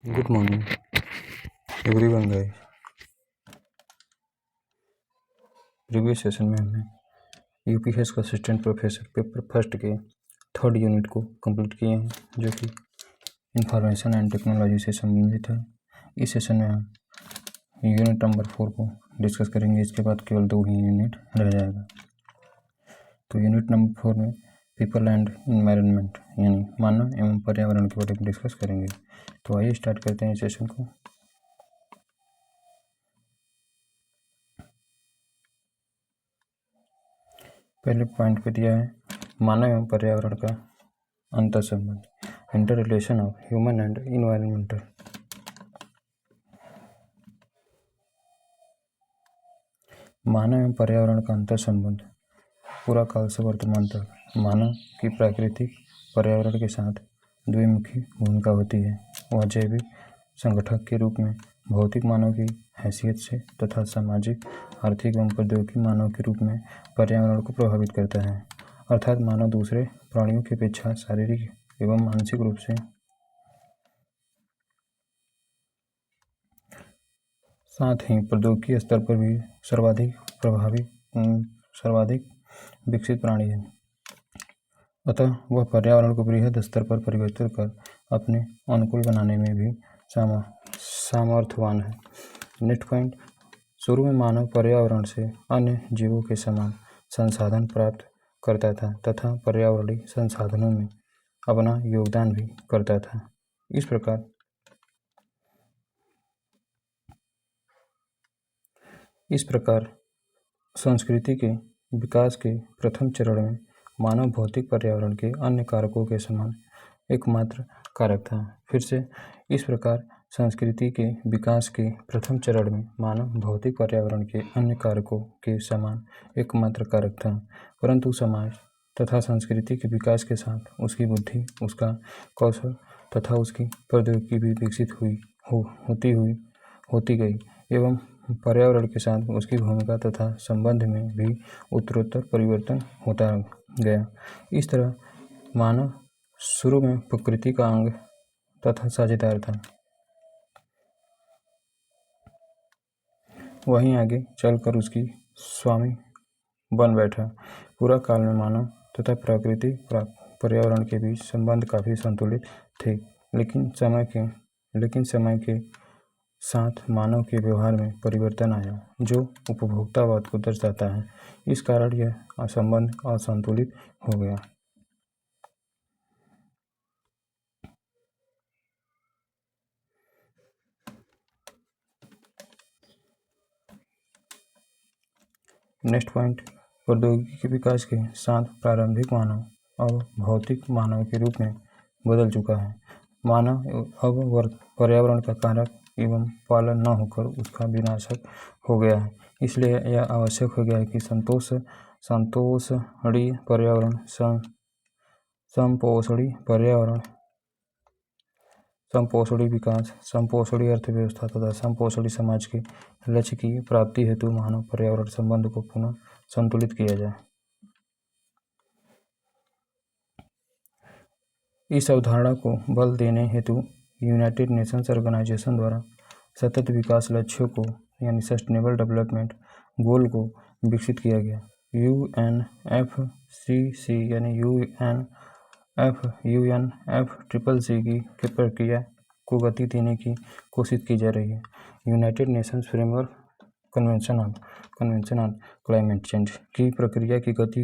Good morning, everyone, guys. Previous session में हमने UPS का असिस्टेंट प्रोफेसर पेपर फर्स्ट के थर्ड यूनिट को कंप्लीट किए हैं, जो कि इंफॉर्मेशन एंड टेक्नोलॉजी से संबंधित है। इस सेशन में हम यूनिट नंबर 4 को डिस्कस करेंगे। इसके बाद केवल 2 ही यूनिट रह जाएगा। तो यूनिट नंबर 4 में पीपल एंड एनवायरनमेंट यानी मानव एवं पर्यावरण के बारे में डिस्कस करेंगे। तो आइए स्टार्ट करते हैं इस सेशन को। पहले पॉइंट पे दिया है मानव एवं पर्यावरण का अंतर संबंध, inter relation of human and environmental. मानव एवं पर्यावरण का अंतर संबंध पूरा काल से वर्तमान तक मानव की प्राकृतिक पर्यावरण के साथ द्विमुखी भूमिका होती है। वह जैविक संगठक के रूप में भौतिक मानव की हैसियत से तथा सामाजिक, आर्थिक एवं प्रौद्योगिकी मानव के रूप में पर्यावरण को प्रभावित करता है। अर्थात मानव दूसरे प्राणियों की अपेक्षा शारीरिक एवं मानसिक रूप से साथ ही प्रौद्योगिकी स्तर पर भी सर्वाधिक विकसित प्राणी है। अतः वह पर्यावरण को बृहद स्तर पर परिवर्तित कर अपने अनुकूल बनाने में भी सामर्थ्यवान है। नेक्स्ट पॉइंट, शुरू में मानव पर्यावरण से अन्य जीवों के समान संसाधन प्राप्त करता था तथा पर्यावरणीय संसाधनों में अपना योगदान भी करता था। इस प्रकार संस्कृति के विकास के प्रथम चरण में मानव भौतिक पर्यावरण के अन्य कारकों के समान एकमात्र कारक था। फिर से, इस प्रकार संस्कृति के विकास के प्रथम चरण में मानव भौतिक पर्यावरण के अन्य कारकों के समान एकमात्र कारक था, परंतु समाज तथा संस्कृति के विकास के साथ उसकी बुद्धि, उसका कौशल तथा उसकी प्रौद्योगिकी भी विकसित होती गई एवं पर्यावरण के साथ उसकी भूमिका तथा संबंध में भी उत्तरोत्तर परिवर्तन होता गया। इस तरह मानव शुरू में प्रकृति का अंग तथा साझेदार था, वहीं आगे चलकर उसकी स्वामी बन बैठा। पूरा काल में मानव तथा प्राकृतिक पर्यावरण के बीच संबंध काफी संतुलित थे, लेकिन समय के साथ मानव के व्यवहार में परिवर्तन आया, जो उपभोक्तावाद को दर्शाता है। इस कारण यह संबंध असंतुलित हो गया। नेक्स्ट पॉइंट, प्रौद्योगिकी के विकास के साथ प्रारंभिक मानव अब भौतिक मानव के रूप में बदल चुका है। मानव अब पर्यावरण का कारक एवं पालन न होकर उसका विनाशक हो गया है। इसलिए यह आवश्यक हो गया है कि संतोषणी पर्यावरण, संपोषणी पर्यावरण, संपोषणी विकास, संपोषणी अर्थव्यवस्था तथा संपोषणी समाज के लक्ष्य की प्राप्ति हेतु मानव पर्यावरण संबंध को पुनः संतुलित किया जाए। इस अवधारणा को बल देने हेतु यूनाइटेड नेशंस ऑर्गेनाइजेशन द्वारा सतत विकास लक्ष्यों को यानी सस्टेनेबल डेवलपमेंट गोल को विकसित किया गया। UNFCCC यानी UNFCCC की प्रक्रिया को गति देने की कोशिश की जा रही है। United Nations framework convention on climate change की प्रक्रिया की गति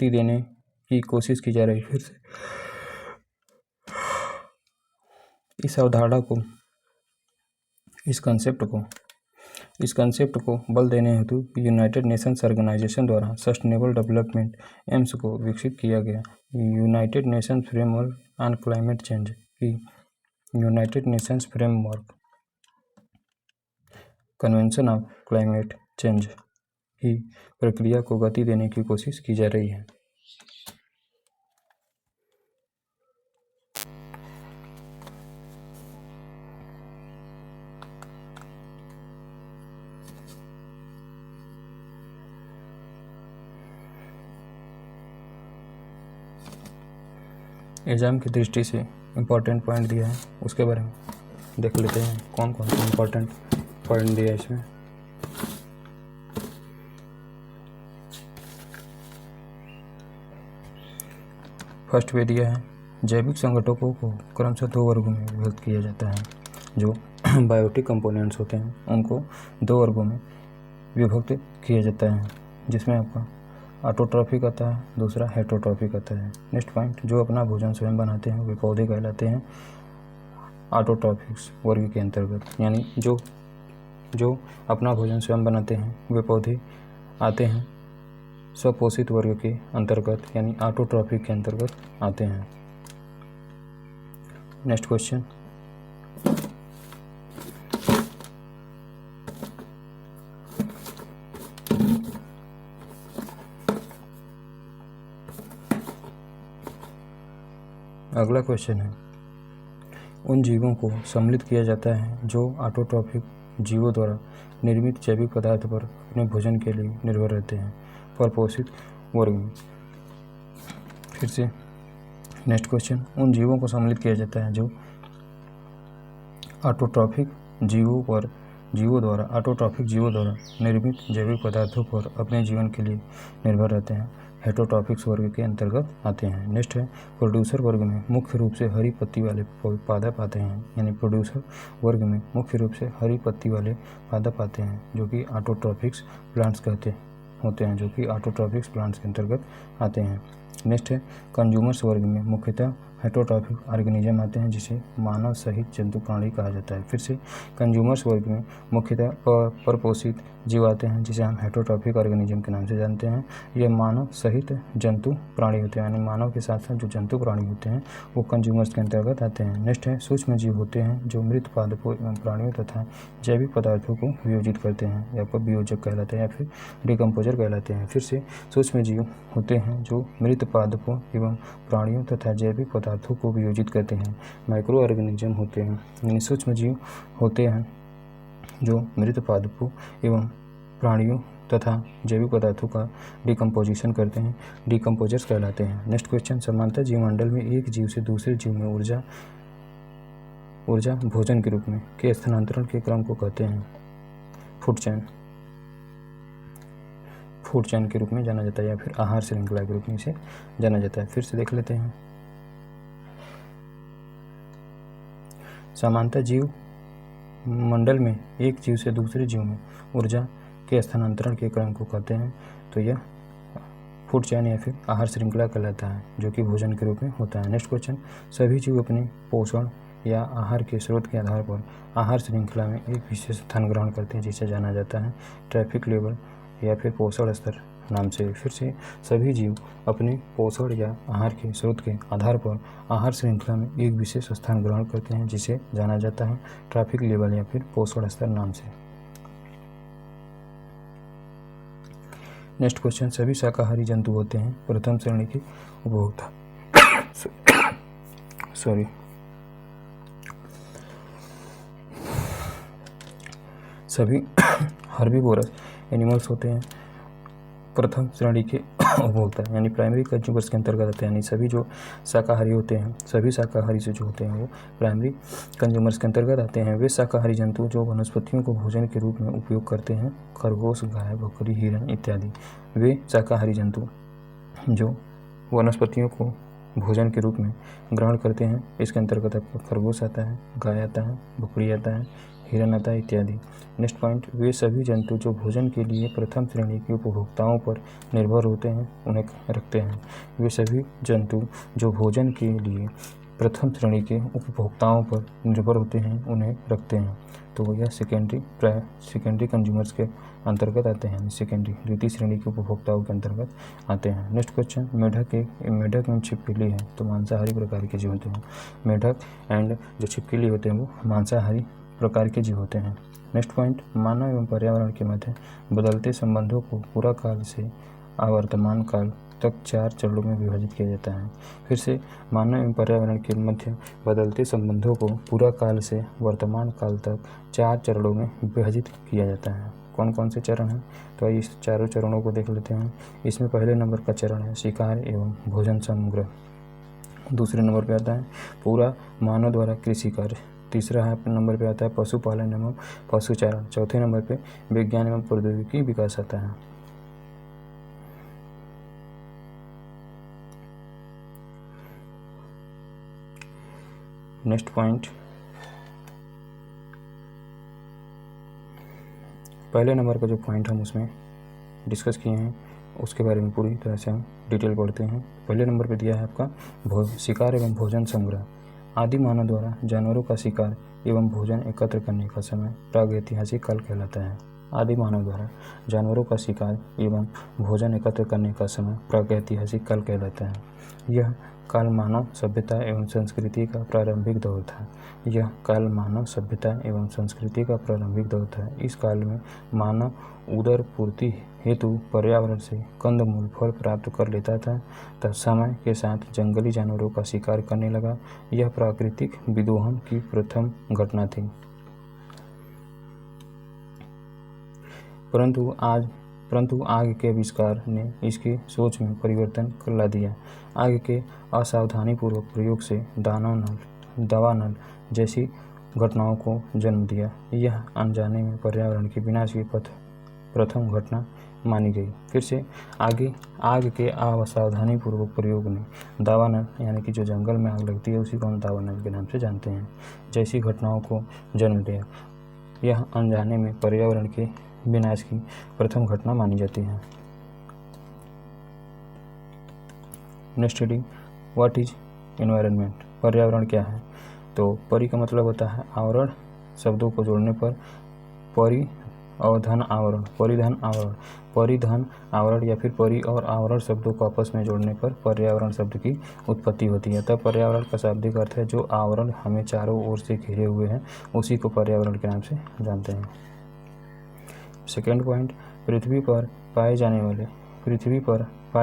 देने की कोशिश की जा रही है। फिर से इस अवधारणा को, इस कंसेप्ट को बल देने हेतु यूनाइटेड नेशंस ऑर्गेनाइजेशन द्वारा सस्टेनेबल डेवलपमेंट एम्स को विकसित किया गया। United Nations framework on climate change की United Nations framework convention of climate change की प्रक्रिया को गति देने की कोशिश की जा रही है। एग्जाम की दृष्टि से इम्पोर्टेंट पॉइंट दिया है उसके बारे में देख लेते हैं कौन कौन से इम्पोर्टेंट पॉइंट दिया है इसमें। फर्स्ट पे दिया है जैविक संगठकों को क्रमशः 2 वर्गों में विभक्त किया जाता है। जो बायोटिक कंपोनेंट्स होते हैं उनको 2 वर्गों में विभक्त किया जाता है, जिसमें आपका ऑटोट्रॉफिक आता है, दूसरा हेटरोट्रॉफिक आता है। नेक्स्ट पॉइंट, जो अपना भोजन स्वयं बनाते हैं वे पौधे कहलाते हैं ऑटोट्रॉफिक्स वर्ग के अंतर्गत, यानी जो अपना भोजन स्वयं बनाते हैं वे पौधे आते हैं स्वपोषित वर्ग के अंतर्गत, यानी ऑटोट्रॉफिक के अंतर्गत आते हैं। नेक्स्ट क्वेश्चन, अगला क्वेश्चन है उन जीवों को सम्मिलित किया जाता है जो ऑटोट्रॉफिक जीवों द्वारा निर्मित जैविक पदार्थ पर अपने भोजन के लिए निर्भर रहते हैं परपोषित वर्ग में। फिर से नेक्स्ट क्वेश्चन, उन जीवों को सम्मिलित किया जाता है जो ऑटोट्रॉफिक जीवों द्वारा निर्मित जैविक पदार्थों पर अपने जीवन के लिए निर्भर रहते हैं हेटरोट्रॉफिक्स वर्ग के अंतर्गत आते हैं। नेक्स्ट है प्रोड्यूसर वर्ग में मुख्य रूप से हरी पत्ती वाले पादप आते हैं, यानी प्रोड्यूसर वर्ग में मुख्य रूप से हरी पत्ती वाले पादप आते हैं जो कि ऑटोट्रॉफिक्स प्लांट्स होते हैं, जो कि ऑटोट्रॉफिक्स प्लांट्स के अंतर्गत आते हैं। नेक्स्ट है कंज्यूमर्स वर्ग में मुख्यतः हेटरोट्रॉफिक ऑर्गेनिज्म आते हैं जिसे मानव सहित जंतु प्राणी कहा जाता है। फिर से कंज्यूमर्स वर्ग में मुख्यतः परपोषित जीव आते हैं जिसे हम हेटरोट्रॉफिक ऑर्गेनिज्म के नाम से जानते हैं। यह मानव सहित जंतु प्राणी होते हैं, यानी मानव के साथ साथ जो जंतु प्राणी होते हैं वो कंज्यूमर्स के अंतर्गत आते हैं। नेक्स्ट है सूक्ष्म जीव होते हैं जो मृत पादपों एवं प्राणियों तथा जैविक पदार्थों को वियोजित करते हैं, या फिर वियोजक कहलाते हैं या फिर डिकम्पोजर कहलाते हैं। फिर से सूक्ष्म जीव होते हैं जो मृत पादपों एवं प्राणियों तथा जैविक पदार्थों को वियोजित करते हैं, माइक्रो ऑर्गेनिज्म होते हैं। यानी सूक्ष्म जीव होते हैं जो मृत पादपों एवं प्राणियों तथा जैविक पदार्थों का डिकम्पोजिशन करते हैं, डिकम्पोजर्स कहलाते हैं। नेक्स्ट क्वेश्चन, समांतर जीवमंडल में एक जीव से दूसरे जीव में ऊर्जा भोजन के रूप में के स्थानांतरण के क्रम को कहते हैं फूड चैन के रूप में जाना जाता है, या फिर आहार श्रृंखला के रूप में इसे जाना जाता है। फिर से देख लेते हैं, समांतर जीव मंडल में एक जीव से दूसरे जीव में ऊर्जा के स्थानांतरण के क्रम को कहते हैं, तो यह फूड चैन या फिर आहार श्रृंखला कहलाता है, जो कि भोजन के रूप में होता है। नेक्स्ट क्वेश्चन, सभी जीव अपने पोषण या आहार के स्रोत के आधार पर आहार श्रृंखला में एक विशेष स्थान ग्रहण करते हैं जिसे जाना जाता है ट्रैफिक लेवल या फिर पोषण स्तर नाम से। फिर से सभी जीव अपने पोषण या आहार के स्रोत के आधार पर आहार श्रृंखला में एक विशेष स्थान ग्रहण करते हैं जिसे जाना जाता है ट्रैफिक लेवल या फिर पोषण स्तर नाम से। नेक्स्ट क्वेश्चन, सभी शाकाहारी जंतु होते हैं प्रथम श्रेणी के उपभोक्ता सभी हर्बीवोरस एनिमल्स होते हैं प्रथम श्रेणी के उपभोक्ता, यानी प्राइमरी कंज्यूमर्स के अंतर्गत आते हैं। यानी सभी जो शाकाहारी होते हैं, सभी शाकाहारी से जो होते हैं वो प्राइमरी कंज्यूमर्स के अंतर्गत आते हैं। वे शाकाहारी जंतु जो वनस्पतियों को भोजन के रूप में उपयोग करते हैं, खरगोश, गाय, बकरी, हिरण इत्यादि। वे शाकाहारी जंतु जो वनस्पतियों को भोजन के रूप में ग्रहण करते हैं, इसके अंतर्गत आपका खरगोश आता है, गाय आता है, बकरी आता है, हिरण आता है इत्यादि। नेक्स्ट पॉइंट, वे सभी जंतु जो भोजन के लिए प्रथम श्रेणी के उपभोक्ताओं पर निर्भर होते हैं उन्हें रखते हैं। वे सभी जंतु जो भोजन के लिए प्रथम श्रेणी के उपभोक्ताओं पर निर्भर होते हैं उन्हें रखते हैं, तो यह सेकेंडरी कंज्यूमर्स के अंतर्गत आते हैं, सेकेंडरी द्वितीय श्रेणी के उपभोक्ताओं के अंतर्गत आते हैं। नेक्स्ट क्वेश्चन, मेढक एवं छिपकली है तो मांसाहारी प्रकार के जीव होते हैं। मेढक एंड जो छिपकली होते हैं वो मांसाहारी प्रकार के जीव होते हैं। नेक्स्ट पॉइंट, मानव एवं पर्यावरण के मध्य बदलते संबंधों को पूरा काल से आवर्तमान काल तक 4 चरणों में विभाजित किया जाता है। फिर से मानव एवं पर्यावरण के मध्य बदलते संबंधों को पूरा काल से वर्तमान काल तक 4 चरणों में विभाजित किया जाता है। कौन कौन से चरण हैं, तो इस चारों चरणों को देख लेते हैं। इसमें पहले नंबर का चरण है शिकार एवं भोजन संग्रह। दूसरे नंबर पे आता है पूरा मानव द्वारा कृषि कार्य। तीसरा है नंबर पे आता है पशुपालन एवं पशुचारण। चौथे नंबर पे विज्ञान एवं प्रौद्योगिकी विकास आता है। नेक्स्ट पॉइंट, पहले नंबर का जो पॉइंट हम उसमें डिस्कस किए हैं उसके बारे में पूरी तरह से हम डिटेल पढ़ते हैं। पहले नंबर पे दिया है आपका शिकार एवं भोजन संग्रह। आदि मानव द्वारा जानवरों का शिकार एवं भोजन एकत्र करने का समय प्रागैतिहासिक काल कहलाता है। आदि मानव द्वारा जानवरों का शिकार एवं भोजन एकत्र करने का समय प्रागैतिहासिक काल कहलाता है। यह काल मानव सभ्यता एवं संस्कृति का प्रारंभिक दौर था। यह काल मानव सभ्यता एवं संस्कृति का प्रारंभिक दौर था। इस काल में मानव उदर पूर्ति हेतु पर्यावरण से कंदमूल फल प्राप्त कर लेता था तथा समय के साथ जंगली जानवरों का शिकार करने लगा। यह प्राकृतिक विदोहन की प्रथम घटना थी। परंतु आग के आविष्कार ने इसकी सोच में परिवर्तन ला दिया। आग के असावधानीपूर्वक प्रयोग से दावानल जैसी घटनाओं को जन्म दिया। यह अनजाने में पर्यावरण के विनाश की प्रथम घटना मानी गई। फिर से आग के असावधानीपूर्वक प्रयोग ने दावानल यानी कि जो जंगल में आग लगती है उसी को हम दावानल के नाम से जानते हैं, जैसी घटनाओं को जन्म दिया। यह अनजाने में पर्यावरण के विनाश की प्रथम घटना मानी जाती है। Next reading, what is environment? पर्यावरण क्या है? तो परि का मतलब होता है आवरण। शब्दों को जोड़ने पर परिधन आवरण, परिधन आवरण या फिर परि और आवरण शब्दों को आपस में जोड़ने पर पर्यावरण शब्द की उत्पत्ति होती है। तब पर्यावरण का शाब्दिक अर्थ है जो आवरण हमें चारों ओर से घिरे हुए हैं, उसी को पर्यावरण के नाम से जानते हैं। सेकेंड पॉइंट, पृथ्वी पर पाए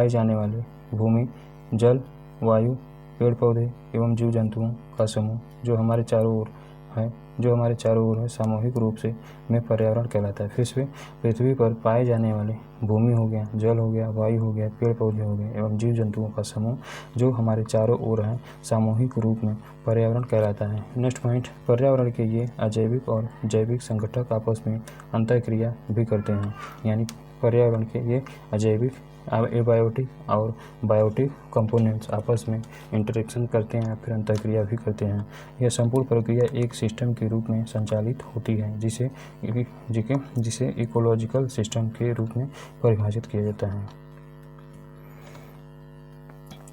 जाने वाले भूमि, जल, वायु, पेड़ पौधे एवं जीव जंतुओं का समूह जो हमारे चारों ओर है सामूहिक रूप से में पर्यावरण कहलाता है। फिर से, पृथ्वी पर पाए जाने वाले भूमि हो गया, जल हो गया, वायु हो गया, पेड़ पौधे हो गए एवं जीव जंतुओं का समूह जो हमारे चारों ओर है सामूहिक रूप में पर्यावरण कहलाता है। नेक्स्ट पॉइंट, पर्यावरण के ये अजैविक और जैविक संगठक आपस में अंतःक्रिया भी करते हैं। यानी पर्यावरण के ये अजैविक, एबायोटिक और बायोटिक कंपोनेंट्स आपस में इंटरेक्शन करते हैं, फिर अंतःक्रिया भी करते हैं। यह संपूर्ण प्रक्रिया एक सिस्टम के रूप में संचालित होती है जिसे इकोलॉजिकल सिस्टम के रूप में परिभाषित किया जाता है।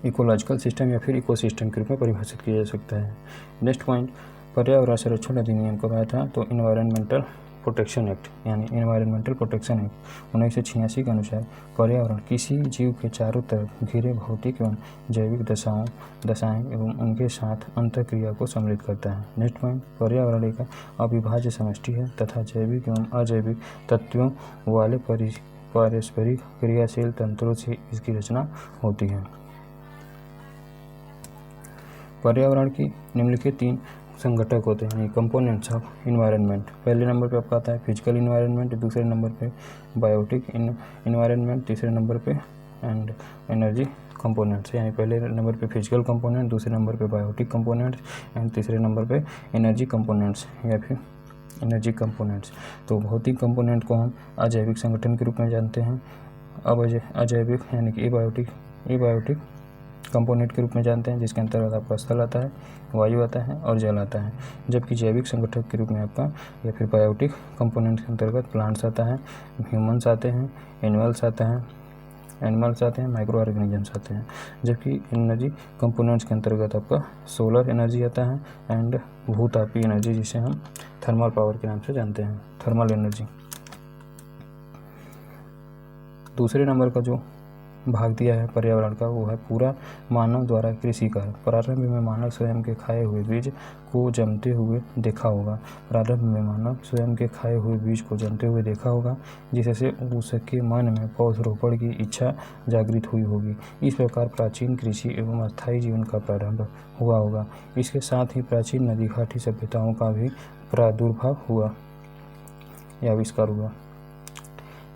इकोलॉजिकल सिस्टम या फिर इकोसिस्टम के रूप में परिभाषित किया जा सकता है। नेक्स्ट पॉइंट, पर्यावरण संरक्षण अधिनियम कब आया था? तो एनवायरमेंटल प्रोटेक्शन एक्ट यानी एनवायरमेंटल प्रोटेक्शन एक्ट 1986 के अनुसार पर्यावरण किसी जीव के चारों तरफ घिरे भौतिक एवं जैविक दशाएं एवं उनके साथ अंतःक्रिया को सम्मिलित करता है। नेक्स्ट पॉइंट, पर्यावरण एक अविभाज्य समष्टि है तथा जैविक एवं अजैविक तत्वों वाले पारस्परिक क्रियाशील तंत्रों से इसकी रचना होती है। पर्यावरण की निम्नलिखित 3 संघटक होते हैं, कंपोनेंट्स ऑफ इन्वायरमेंट। पहले नंबर पे आपका आता है फिजिकल इन्वायरमेंट, दूसरे नंबर पे बायोटिक इन्वायरमेंट, तीसरे नंबर पे एंड एनर्जी कंपोनेंट्स। यानी पहले नंबर पे फिजिकल कंपोनेंट, दूसरे नंबर पे बायोटिक कंपोनेंट्स एंड तीसरे नंबर पे एनर्जी कंपोनेंट्स या फिर एनर्जी कंपोनेंट्स। तो भौतिक कंपोनेंट को हम अजैविक संगठन के रूप में जानते हैं। अब अजैविक यानी कि एबायोटिक कंपोनेंट के रूप में जानते हैं, जिसके अंतर्गत आपका स्थल आता है, वायु आता है और जल आता है। जबकि जैविक संगठक के रूप में आपका या फिर बायोटिक कंपोनेंट के अंतर्गत प्लांट्स आता है, ह्यूमंस आते हैं, एनिमल्स आते हैं, माइक्रो ऑर्गेनिजम्स आते हैं। जबकि एनर्जी कंपोनेंट्स के अंतर्गत आपका सोलर एनर्जी आता है एंड भूतापीय एनर्जी, जिसे हम थर्मल पावर के नाम से जानते हैं, थर्मल एनर्जी। दूसरे नंबर का जो भाग दिया है पर्यावरण का वो है पूरा मानव द्वारा कृषि कार्य। प्रारंभ में मानव स्वयं के खाए हुए बीज को जमते हुए देखा होगा, जिससे उसके मन में पौधरोपण की इच्छा जागृत हुई होगी। इस प्रकार प्राचीन कृषि एवं अस्थायी जीवन का प्रारंभ हुआ होगा। इसके साथ ही प्राचीन नदी घाटी सभ्यताओं का भी प्रादुर्भाव हुआ या आविष्कार हुआ।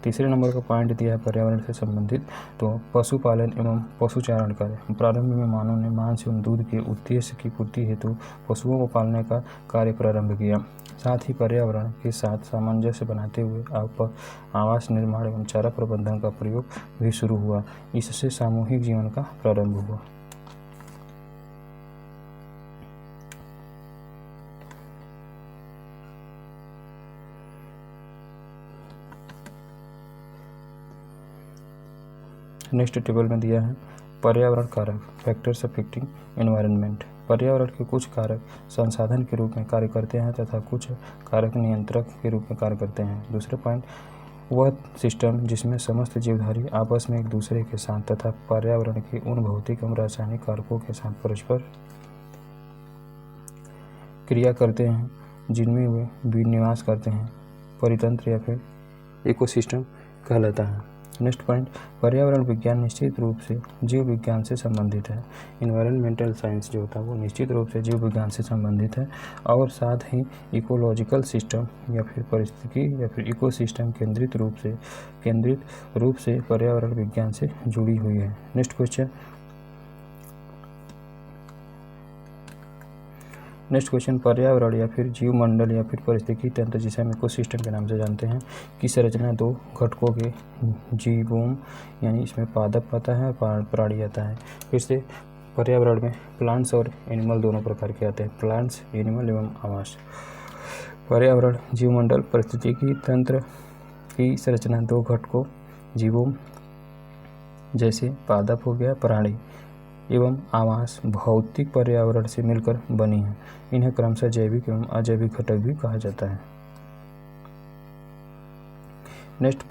तीसरे नंबर का पॉइंट दिया है पर्यावरण से संबंधित, तो पशुपालन एवं पशुचारण कार्य। प्रारंभ में मानव ने मांस एवं दूध के उद्देश्य की पूर्ति हेतु पशुओं को पालने का कार्य प्रारंभ किया। साथ ही पर्यावरण के साथ सामंजस्य बनाते हुए आवास निर्माण एवं चारा प्रबंधन का प्रयोग भी शुरू हुआ। इससे सामूहिक जीवन का प्रारंभ हुआ। नेक्स्ट टेबल में दिया है पर्यावरण कारक, फैक्टर्स अफेक्टिंग एनवायरनमेंट। पर्यावरण के कुछ कारक संसाधन के रूप में कार्य करते हैं तथा कुछ कारक नियंत्रक के रूप में कार्य करते हैं। दूसरा पॉइंट, वह सिस्टम जिसमें समस्त जीवधारी आपस में एक दूसरे के साथ तथा पर्यावरण के उन भौतिक एवं रासायनिक कारकों के साथ परस्पर क्रिया करते हैं जिनमें वे विनिवास करते हैं, परितंत्र या फिर इकोसिस्टम कहलाता है। नेक्स्ट पॉइंट, पर्यावरण विज्ञान निश्चित रूप से जीव विज्ञान से संबंधित है। इन्वायरमेंटल साइंस जो होता है वो निश्चित रूप से जीव विज्ञान से संबंधित है और साथ ही इकोलॉजिकल सिस्टम या फिर पारिस्थितिकी या फिर इकोसिस्टम केंद्रित रूप से पर्यावरण विज्ञान से जुड़ी हुई है। नेक्स्ट क्वेश्चन, पर्यावरण या फिर जीवमंडल या फिर पारिस्थितिकी तंत्र जिसे हम इकोसिस्टम के नाम से जानते हैं की संरचना दो घटकों के जीवोम यानी इसमें पादप आता है और प्राणी आता है। फिर से पर्यावरण में प्लांट्स और एनिमल दोनों प्रकार के आते हैं, प्लांट्स, एनिमल एवं आवास। पर्यावरण जीवमंडल पारिस्थितिकी तंत्र की संरचना दो घटकों जीवोम जैसे पादप हो गया, प्राणी एवं आवास भौतिक पर्यावरण से मिलकर बनी है। इन्हें क्रमशः जैविक एवं अजैविक घटक भी कहा जाता है। नेक्स्ट,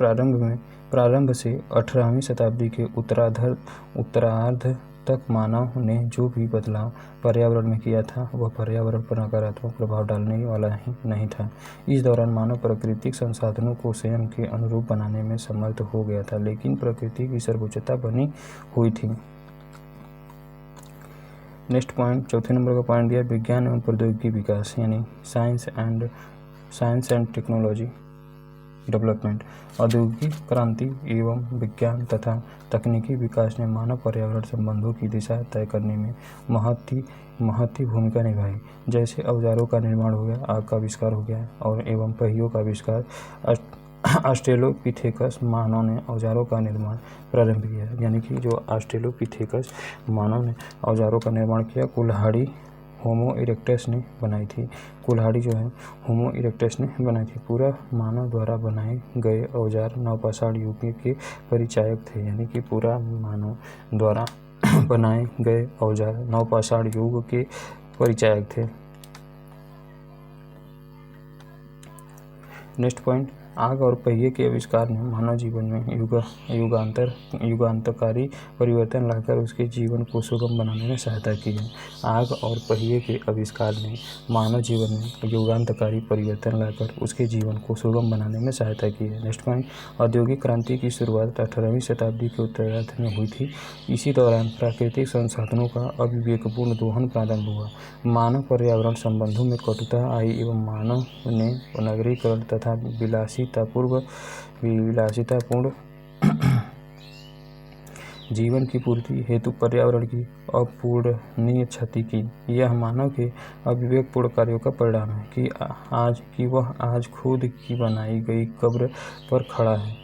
प्रारंभ से 18वीं शताब्दी के उत्तरार्ध तक मानव ने जो भी बदलाव पर्यावरण में किया था वह पर्यावरण पर नकारात्मक प्रभाव डालने वाला ही नहीं था। इस दौरान मानव प्राकृतिक संसाधनों को स्वयं के अनुरूप बनाने में समर्थ हो गया था, लेकिन प्रकृति की सर्वोच्चता बनी हुई थी। नेक्स्ट पॉइंट, चौथे नंबर का पॉइंट दिया विज्ञान एवं प्रौद्योगिकी विकास यानी साइंस एंड टेक्नोलॉजी डेवलपमेंट। औद्योगिक क्रांति एवं विज्ञान तथा तकनीकी विकास ने मानव पर्यावरण संबंधों की दिशा तय करने में महत्वपूर्ण भूमिका निभाई। जैसे औजारों का निर्माण हो गया, आग का आविष्कार हो गया और एवं पहियों का आविष्कार। ऑस्ट्रेलोपिथेकस मानव ने औजारों का निर्माण प्रारंभ किया, यानी कि जो ऑस्ट्रेलोपिथेकस मानव ने औजारों का निर्माण किया कुल्हाड़ी होमो इरेक्टस ने बनाई थी। कुल्हाड़ी जो है होमो इरेक्टस ने बनाई थी। पूरा मानव द्वारा बनाए गए औजार नवपाषाण युग के परिचायक थे, यानी कि पूरा मानव द्वारा बनाए गए औजार नवपाषाण युग के परिचायक थे। नेक्स्ट पॉइंट, आग और पहिए के आविष्कार ने मानव जीवन में युगांतकारी परिवर्तन लाकर उसके जीवन को सुगम बनाने में सहायता की है। आग और पहिए के आविष्कार ने मानव जीवन में युगांतकारी परिवर्तन लाकर उसके जीवन को सुगम बनाने में सहायता की है। नेक्स्ट पॉइंट, औद्योगिक क्रांति की शुरुआत 18वीं शताब्दी के उत्तरार्ध में हुई थी। इसी दौरान प्राकृतिक संसाधनों का अविवेकपूर्ण दोहन प्रारंभ हुआ। मानव पर्यावरण संबंधों में कटुता आई एवं मानव ने नगरीकरण तथा विलासितापूर्ण जीवन की पूर्ति हेतु पर्यावरण की अपूरणीय क्षति की। यह मानव के अविवेकपूर्ण कार्यों का परिणाम है कि वह आज खुद की बनाई गई कब्र पर खड़ा है।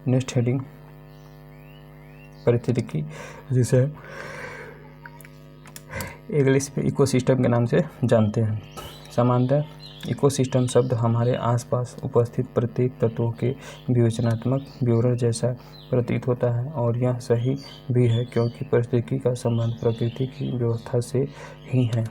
नेक्स्ट हेडिंग, पारिस्थितिकी जिसे इंग्लिश में इकोसिस्टम के नाम से जानते हैं। सामान्यतः इकोसिस्टम शब्द हमारे आसपास उपस्थित प्रत्येक तत्वों के विवेचनात्मक विवरण जैसा प्रतीत होता है और यह सही भी है, क्योंकि पारिस्थितिकी का संबंध प्रकृति की व्यवस्था से ही है।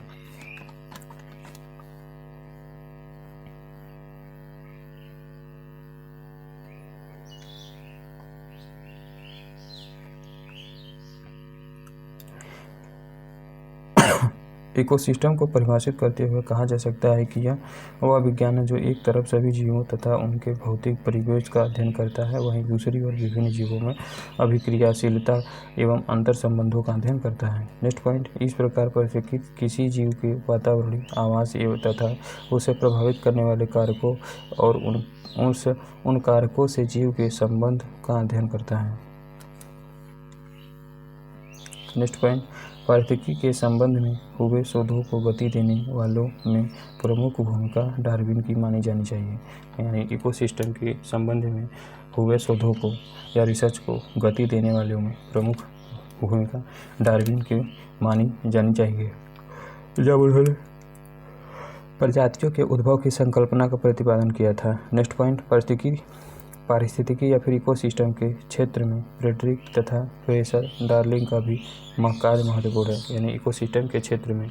इकोसिस्टम को परिभाषित करते हुए कहा जा सकता है कि यह वह विज्ञान है जो एक तरफ सभी जीवों तथा उनके भौतिक परिवेश का अध्ययन करता है, वहीं दूसरी ओर विभिन्न जीवों में अभिक्रियाशीलता एवं अंतर संबंधों का अध्ययन करता है। नेक्स्ट पॉइंट, इस प्रकार प्रकृति किसी जीव के वातावरणीय आवास एवं तथा उसे प्रभावित करने वाले कारकों और उन कारकों से जीव के संबंध का अध्ययन करता है। नेक्स्ट पॉइंट, पारिस्थितिकी के संबंध में हुए शोधों को गति देने वालों में प्रमुख भूमिका डार्विन की मानी जानी चाहिए। यानी इकोसिस्टम के संबंध में हुए शोधों को या रिसर्च को गति देने वालों में प्रमुख भूमिका डार्विन की मानी जानी चाहिए, जब उन्होंने प्रजातियों के उद्भव की संकल्पना का प्रतिपादन किया था। नेक्स्ट पॉइंट, पारिस्थितिकी या फिर इकोसिस्टम के क्षेत्र में फ्रेडरिक तथा फ्रेशर डार्लिंग का भी कार्य महत्वपूर्ण है। यानी इकोसिस्टम के क्षेत्र में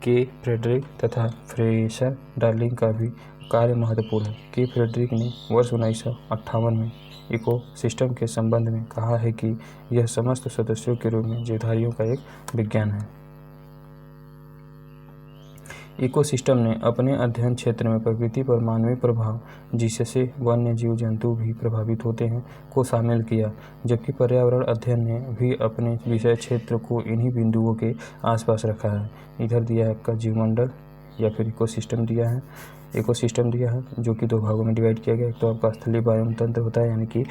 फ्रेडरिक तथा फ्रेशर डार्लिंग का भी कार्य महत्वपूर्ण है। फ्रेडरिक ने वर्ष 1958 में इकोसिस्टम के संबंध में कहा है कि यह समस्त सदस्यों के रूप में जीवधारियों का एक विज्ञान है। इकोसिस्टम ने अपने अध्ययन क्षेत्र में प्रकृति पर मानवीय प्रभाव, जिससे वन्य जीव जंतु भी प्रभावित होते हैं, को शामिल किया, जबकि पर्यावरण अध्ययन ने भी अपने विषय क्षेत्र को इन्हीं बिंदुओं के आसपास रखा है। इधर दिया है आपका जीवमंडल या फिर इकोसिस्टम दिया है जो कि दो भागों में डिवाइड किया गया। एक तो आपका स्थलीय बायोम तंत्र होता है, यानी कि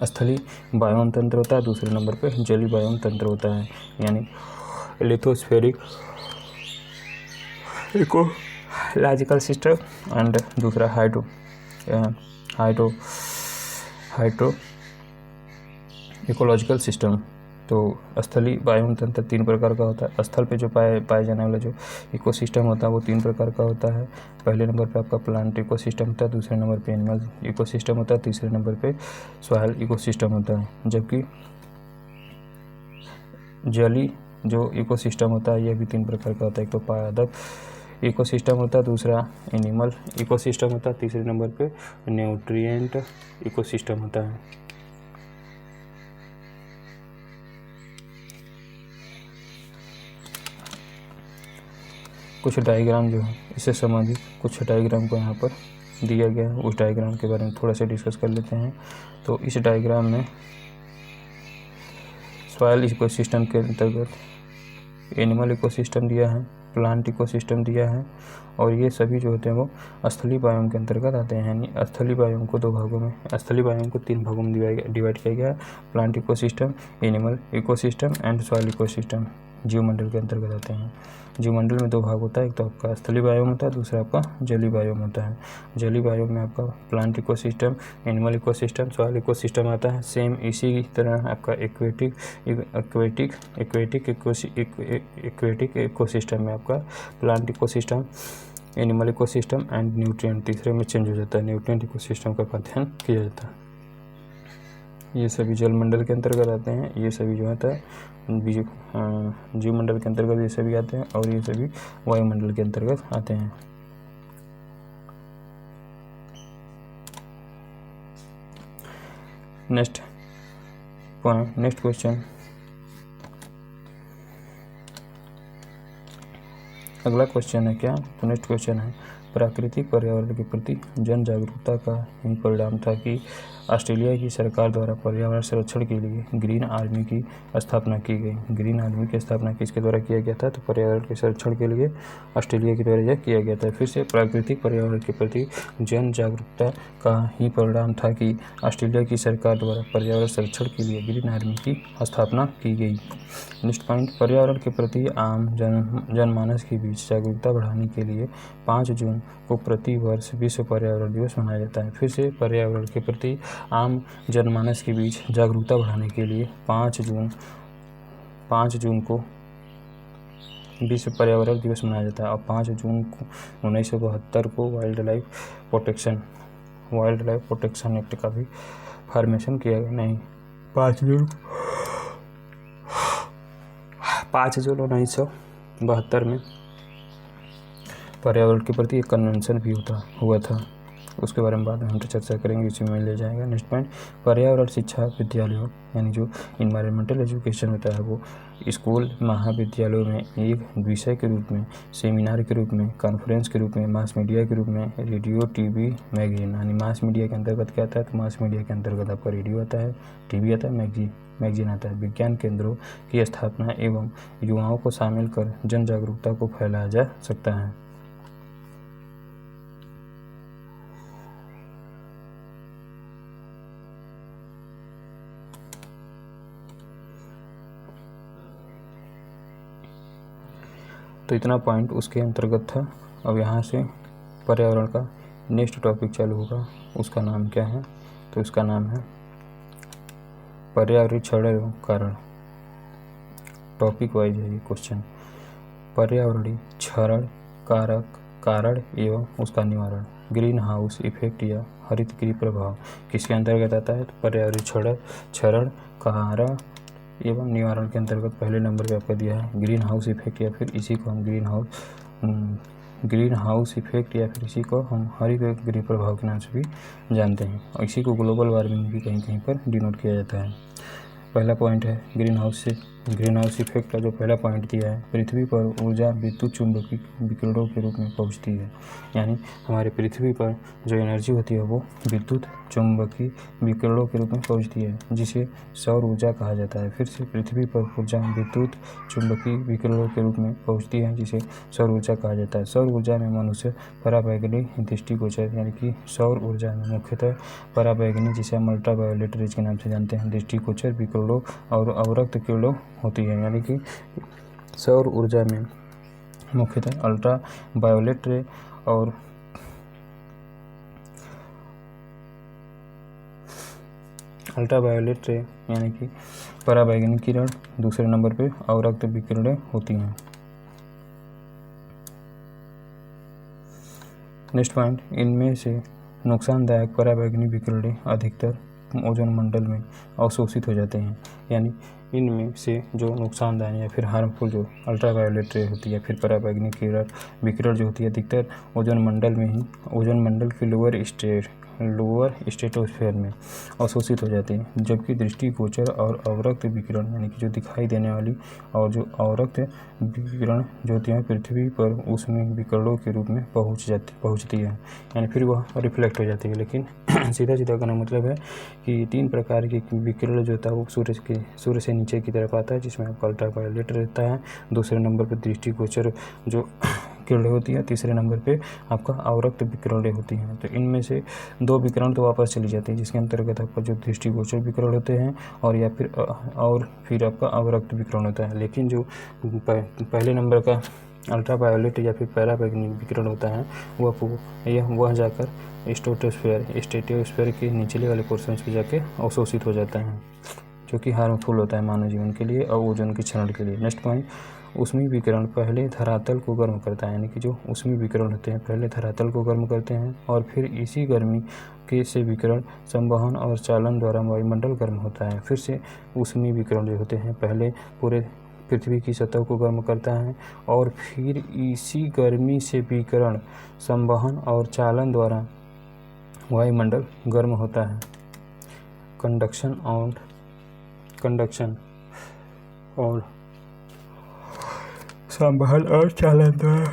स्थलीय बायोम तंत्र होता है, दूसरे नंबर पे जलीय बायोम तंत्र होता है, यानी लिथोस्फेरिक इकोलॉजिकल सिस्टम एंड दूसरा हाइड्रो इकोलॉजिकल सिस्टम। तो स्थलीय बायोम तंत्र 3 प्रकार का होता है। स्थल पे जो पाए जाने वाला जो इकोसिस्टम होता है वो 3 प्रकार का होता है। पहले नंबर पे आपका प्लांट इकोसिस्टम होता है, दूसरे नंबर पे एनिमल इकोसिस्टम होता है, तीसरे नंबर पे सॉइल इकोसिस्टम होता है। जबकि जलीय जो इकोसिस्टम होता है यह भी 3 प्रकार का होता है। एक तो पादप इकोसिस्टम होता है, दूसरा एनिमल इकोसिस्टम होता है, तीसरे नंबर पे न्यूट्रिएंट इकोसिस्टम होता है। कुछ डायग्राम जो है इससे संबंधित कुछ डायग्राम को यहाँ पर दिया गया है, उस डायग्राम के बारे में थोड़ा सा डिस्कस कर लेते हैं। तो इस डायग्राम में सॉइल इकोसिस्टम के अंतर्गत एनिमल इकोसिस्टम दिया है, प्लांट इकोसिस्टम दिया है, और ये सभी जो होते हैं वो स्थलीय बायोम के अंतर्गत आते हैं। यानी स्थलीय बायोम को 2 भागों में, स्थलीय बायोम को 3 भागों में डिवाइड किया गया है। Plant ecosystem, animal ecosystem and soil ecosystem जीवमंडल के अंतर्गत आते हैं। जीवमंडल में 2 भाग होता है, एक तो आपका स्थलीय बायोम होता है, दूसरा आपका जलीय बायोम होता है। जलीय बायोम में आपका plant ecosystem, animal ecosystem, soil ecosystem आता है। सेम इसी तरह आपका एक्वेटिक इकोसिस्टम में आपका plant ecosystem, animal ecosystem and nutrient तीसरे में चेंज हो जाता है। न्यूट्रिएंट इकोसिस्टम का अध्ययन किया जाता है। ये सभी जल मंडल के अंतर्गत आते हैं। ये सभी जो होता है जीव मंडल के अंतर्गत ये सभी आते हैं, और ये सभी वायुमंडल के अंतर्गत आते हैं। नेक्स्ट क्वेश्चन, अगला क्वेश्चन है क्या? तो नेक्स्ट क्वेश्चन है, प्राकृतिक पर्यावरण के प्रति जन जागरूकता का ही परिणाम था कि ऑस्ट्रेलिया की सरकार द्वारा पर्यावरण संरक्षण के लिए ग्रीन आर्मी की स्थापना की गई। ग्रीन आर्मी की स्थापना किसके द्वारा किया गया था? तो पर्यावरण के संरक्षण के लिए ऑस्ट्रेलिया के द्वारा यह किया गया था। फिर से प्राकृतिक पर्यावरण के प्रति जन जागरूकता का ही परिणाम था कि ऑस्ट्रेलिया की सरकार द्वारा पर्यावरण संरक्षण के लिए ग्रीन आर्मी की स्थापना की गई। नेक्स्ट पॉइंट, पर्यावरण के प्रति आम जनमानस के बीच जागरूकता बढ़ाने के लिए 5 जून को प्रति वर्ष विश्व पर्यावरण दिवस मनाया जाता है। फिर से पर्यावरण के प्रति आम जनमानस के बीच जागरूकता बढ़ाने के लिए 5 जून को विश्व पर्यावरण दिवस मनाया जाता है। और 5 जून को 1972 को वाइल्ड लाइफ प्रोटेक्शन एक्ट का भी फॉर्मेशन किया गया। नहीं, 5 जून 1972 में पर्यावरण के प्रति एक कन्वेंशन भी हुआ था। उसके बारे में बाद में हम चर्चा करेंगे, इसी में ले जाएगा। नेक्स्ट पॉइंट, पर्यावरण शिक्षा विद्यालयों यानी जो इन्वायरमेंटल एजुकेशन होता है वो स्कूल महाविद्यालयों में एक विषय के रूप में, सेमिनार के रूप में, कॉन्फ्रेंस के रूप में, मास मीडिया के रूप में, रेडियो, टीवी, मैगजीन। यानी मास मीडिया के अंतर्गत क्या आता है, तो मास मीडिया के अंतर्गत आपका रेडियो आता है, टीवी आता है, मैगजीन आता है। विज्ञान केंद्रों की स्थापना एवं युवाओं को शामिल कर जन जागरूकता को फैलाया जा सकता है। तो इतना पॉइंट उसके अंतर्गत था। अब यहाँ से पर्यावरण का नेक्स्ट टॉपिक चालू होगा, उसका नाम क्या है, तो उसका नाम है पर्यावरणीय क्षरण एवं कारण। टॉपिक वाइज है ये क्वेश्चन। पर्यावरणीय क्षरण, कारक, कारण एवं उसका निवारण। ग्रीन हाउस इफेक्ट या हरित गृह प्रभाव किसके अंतर्गत आता है, तो पर्यावरणीय क्षरण, कारण एवं निवारण के अंतर्गत पहले नंबर पे आपका दिया है ग्रीन हाउस इफेक्ट, या फिर इसी को हम ग्रीन हाउस इफेक्ट या फिर इसी को हम हरित गृह प्रभाव के नाम से भी जानते हैं, और इसी को ग्लोबल वार्मिंग भी कहीं कहीं पर डिनोट किया जाता है। पहला पॉइंट है ग्रीन हाउस इफेक्ट का जो पहला पॉइंट दिया है, पृथ्वी पर ऊर्जा विद्युत चुंबकीय विकिरणों के रूप में पहुंचती है। यानी हमारे पृथ्वी पर जो एनर्जी होती है वो विद्युत चुंबकीय विकिरणों के रूप में पहुंचती है, जिसे सौर ऊर्जा कहा जाता है। फिर से पृथ्वी पर ऊर्जा विद्युत चुंबकीय विकिरणों के रूप में पहुंचती है, जिसे सौर ऊर्जा कहा जाता है। सौर ऊर्जा में मनुष्य पराबैंगनी दृष्टिगोचर, यानी कि सौर ऊर्जा में मुख्यतः पराबैंगनी, जिसे हम अल्ट्रावायोलेट रेज के नाम से जानते हैं, दृष्टिगोचर विकिरणों और अवरक्त किरणों होती है। यानी कि सौर ऊर्जा में मुख्यतः अल्ट्रावायोलेट रे और अल्ट्रावायोलेट रे यानी कि पराबैंगनी किरण, दूसरे नंबर पे अवरक्त विकिरणें होती हैं। नेक्स्ट पॉइंट, इनमें से नुकसानदायक पराबैंगनी विकिरणें अधिकतर ओजोन मंडल में अवशोषित हो जाते हैं। यानी इनमें से जो नुकसानदायक या फिर हार्मफुल जो अल्ट्रावायोलेट रे होती है, फिर पराबैंगनी विकिरण जो होती है, अधिकतर ओजोन मंडल में ही, ओजोन मंडल के लोअर स्ट्रेटोस्फीयर में अवशोषित हो जाते हैं। जबकि दृष्टिगोचर और अवरक्त विकिरण यानी कि जो दिखाई देने वाली और जो अवरक्त विकिरण जो होती है पृथ्वी पर उसमें विकिरणों के रूप में पहुँचती है, यानी फिर वह रिफ्लेक्ट हो जाती है। लेकिन सीधा कहना मतलब है कि 3 प्रकार के विकिरण जो होता है वो सूर्य से नीचे की तरफ आता है, जिसमें आपका अल्ट्रावायोलेट रहता है, दूसरे नंबर पर दृष्टिगोचर जो किरणें होती है, तीसरे नंबर पे आपका अवरक्त विकिरणें होती हैं। तो इनमें से 2 विकिरण तो वापस चली जाती है, जिसके अंतर्गत आपका जो दृष्टिगोचर विकिरण होते हैं और फिर आपका अवरक्त विकिरण होता है। लेकिन जो पहले नंबर का अल्ट्रावायोलेट या फिर पैराबैंगनी विकिरण होता है वह जाकर स्ट्रेटोस्फीयर के निचले वाले पोर्शन पे जाके अवशोषित हो जाता है, जो कि हार्मफुल होता है मानव जीवन के लिए और ओजोन के क्षरण के लिए। नेक्स्ट पॉइंट, ऊष्मीय विकिरण पहले धरातल को गर्म करता है। यानी कि जो ऊष्मीय विकिरण होते हैं पहले धरातल को गर्म करते हैं और फिर इसी गर्मी के से विकिरण संवहन और चालन द्वारा वायुमंडल गर्म होता है। फिर से ऊष्मीय विकिरण जो होते हैं पहले पूरे पृथ्वी की सतह को गर्म करता है और फिर इसी गर्मी से विकिरण संवहन और चालन द्वारा वायुमंडल गर्म होता है। कंडक्शन और संवहन और चालन द्वारा।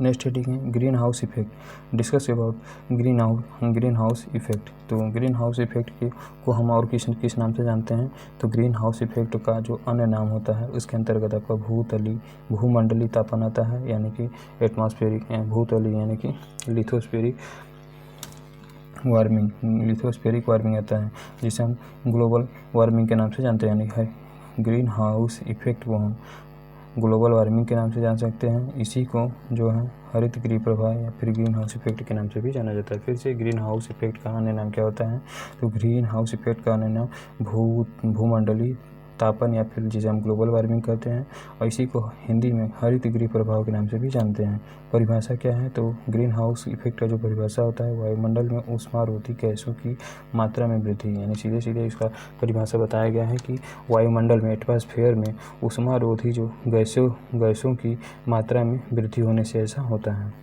नेक्स्ट हेडिंग है green house effect. Discuss about green house effect. तो ग्रीन हाउस इफेक्ट को हम और किस नाम से जानते हैं, तो ग्रीन हाउस इफेक्ट का जो अन्य नाम होता है उसके अंतर्गत आपका भूमंडलीय तापन आता है, यानी कि एटमॉस्फेरिक भूतलीय यानी कि लिथोस्फेरिक वार्मिंग आता है, जिसे हम ग्लोबल वार्मिंग के नाम से जानते हैं। यानी है ग्रीन हाउस इफेक्ट को हम ग्लोबल वार्मिंग के नाम से जान सकते हैं। इसी को जो है हरित गृह प्रभाव या फिर ग्रीन हाउस इफेक्ट के नाम से भी जाना जाता है। फिर से ग्रीन हाउस इफेक्ट का अन्य नाम क्या होता है, तो ग्रीन हाउस इफेक्ट का अन्य नाम भूमंडलीय तापन या फिर जिसे हम ग्लोबल वार्मिंग कहते हैं, और इसी को हिंदी में हरित गृह प्रभाव के नाम से भी जानते हैं। परिभाषा क्या है, तो ग्रीन हाउस इफेक्ट का जो परिभाषा होता है वायुमंडल में ऊष्मारोधी गैसों की मात्रा में वृद्धि, यानी सीधे इसका परिभाषा बताया गया है कि वायुमंडल में एटमॉस्फेयर में ऊष्मारोधी जो गैसों की मात्रा में वृद्धि होने से ऐसा होता है।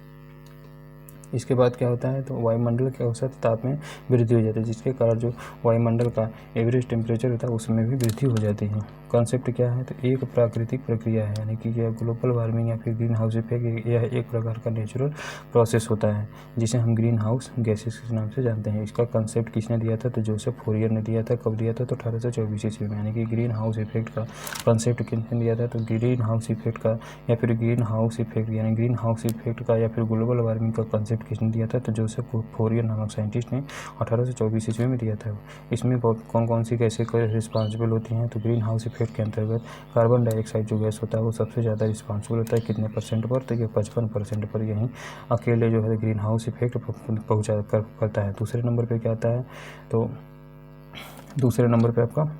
इसके बाद क्या होता है, तो वायुमंडल के औसत ताप में वृद्धि हो जाती है, जिसके कारण जो वायुमंडल का एवरेज टेम्परेचर होता है उसमें भी वृद्धि हो जाती है। कॉन्सेप्ट क्या है, तो एक प्राकृतिक प्रक्रिया है, यानी कि यह ग्लोबल वार्मिंग या फिर ग्रीन हाउस इफेक्ट, यह एक प्रकार का नेचुरल प्रोसेस होता है जिसे हम ग्रीन हाउस गैसेस के नाम से जानते हैं। इसका कॉन्सेप्ट किसने दिया था, तो जोसेफ फोरियर ने दिया था। कब दिया था, तो 1824 ईस्वी में। यानी कि ग्रीन हाउस इफेक्ट का कॉन्सेप्ट किसने दिया था, तो ग्रीन हाउस इफेक्ट का या फिर ग्रीन हाउस इफेक्ट यानी ग्रीन हाउस इफेक्ट का या फिर ग्लोबल वार्मिंग का कॉन्सेप्ट किसने दिया था, तो जोसेफ फोरियर नामक साइंटिस्ट ने 1824 ईस्वी में दिया था। इसमें कौन कौन सी गैसें रिस्पॉन्सिबल होती हैं, तो ग्रीन हाउस इफेक्ट के अंतर्गत कार्बन डाइऑक्साइड जो गैस होता है वो सबसे ज़्यादा रिस्पॉन्सिबल होता है। कितने परसेंट पर, तो ये 55% पर यहीं अकेले जो है ग्रीन हाउस इफेक्ट पहुँचा करता है। दूसरे नंबर पर क्या आता है, तो दूसरे नंबर पर आपका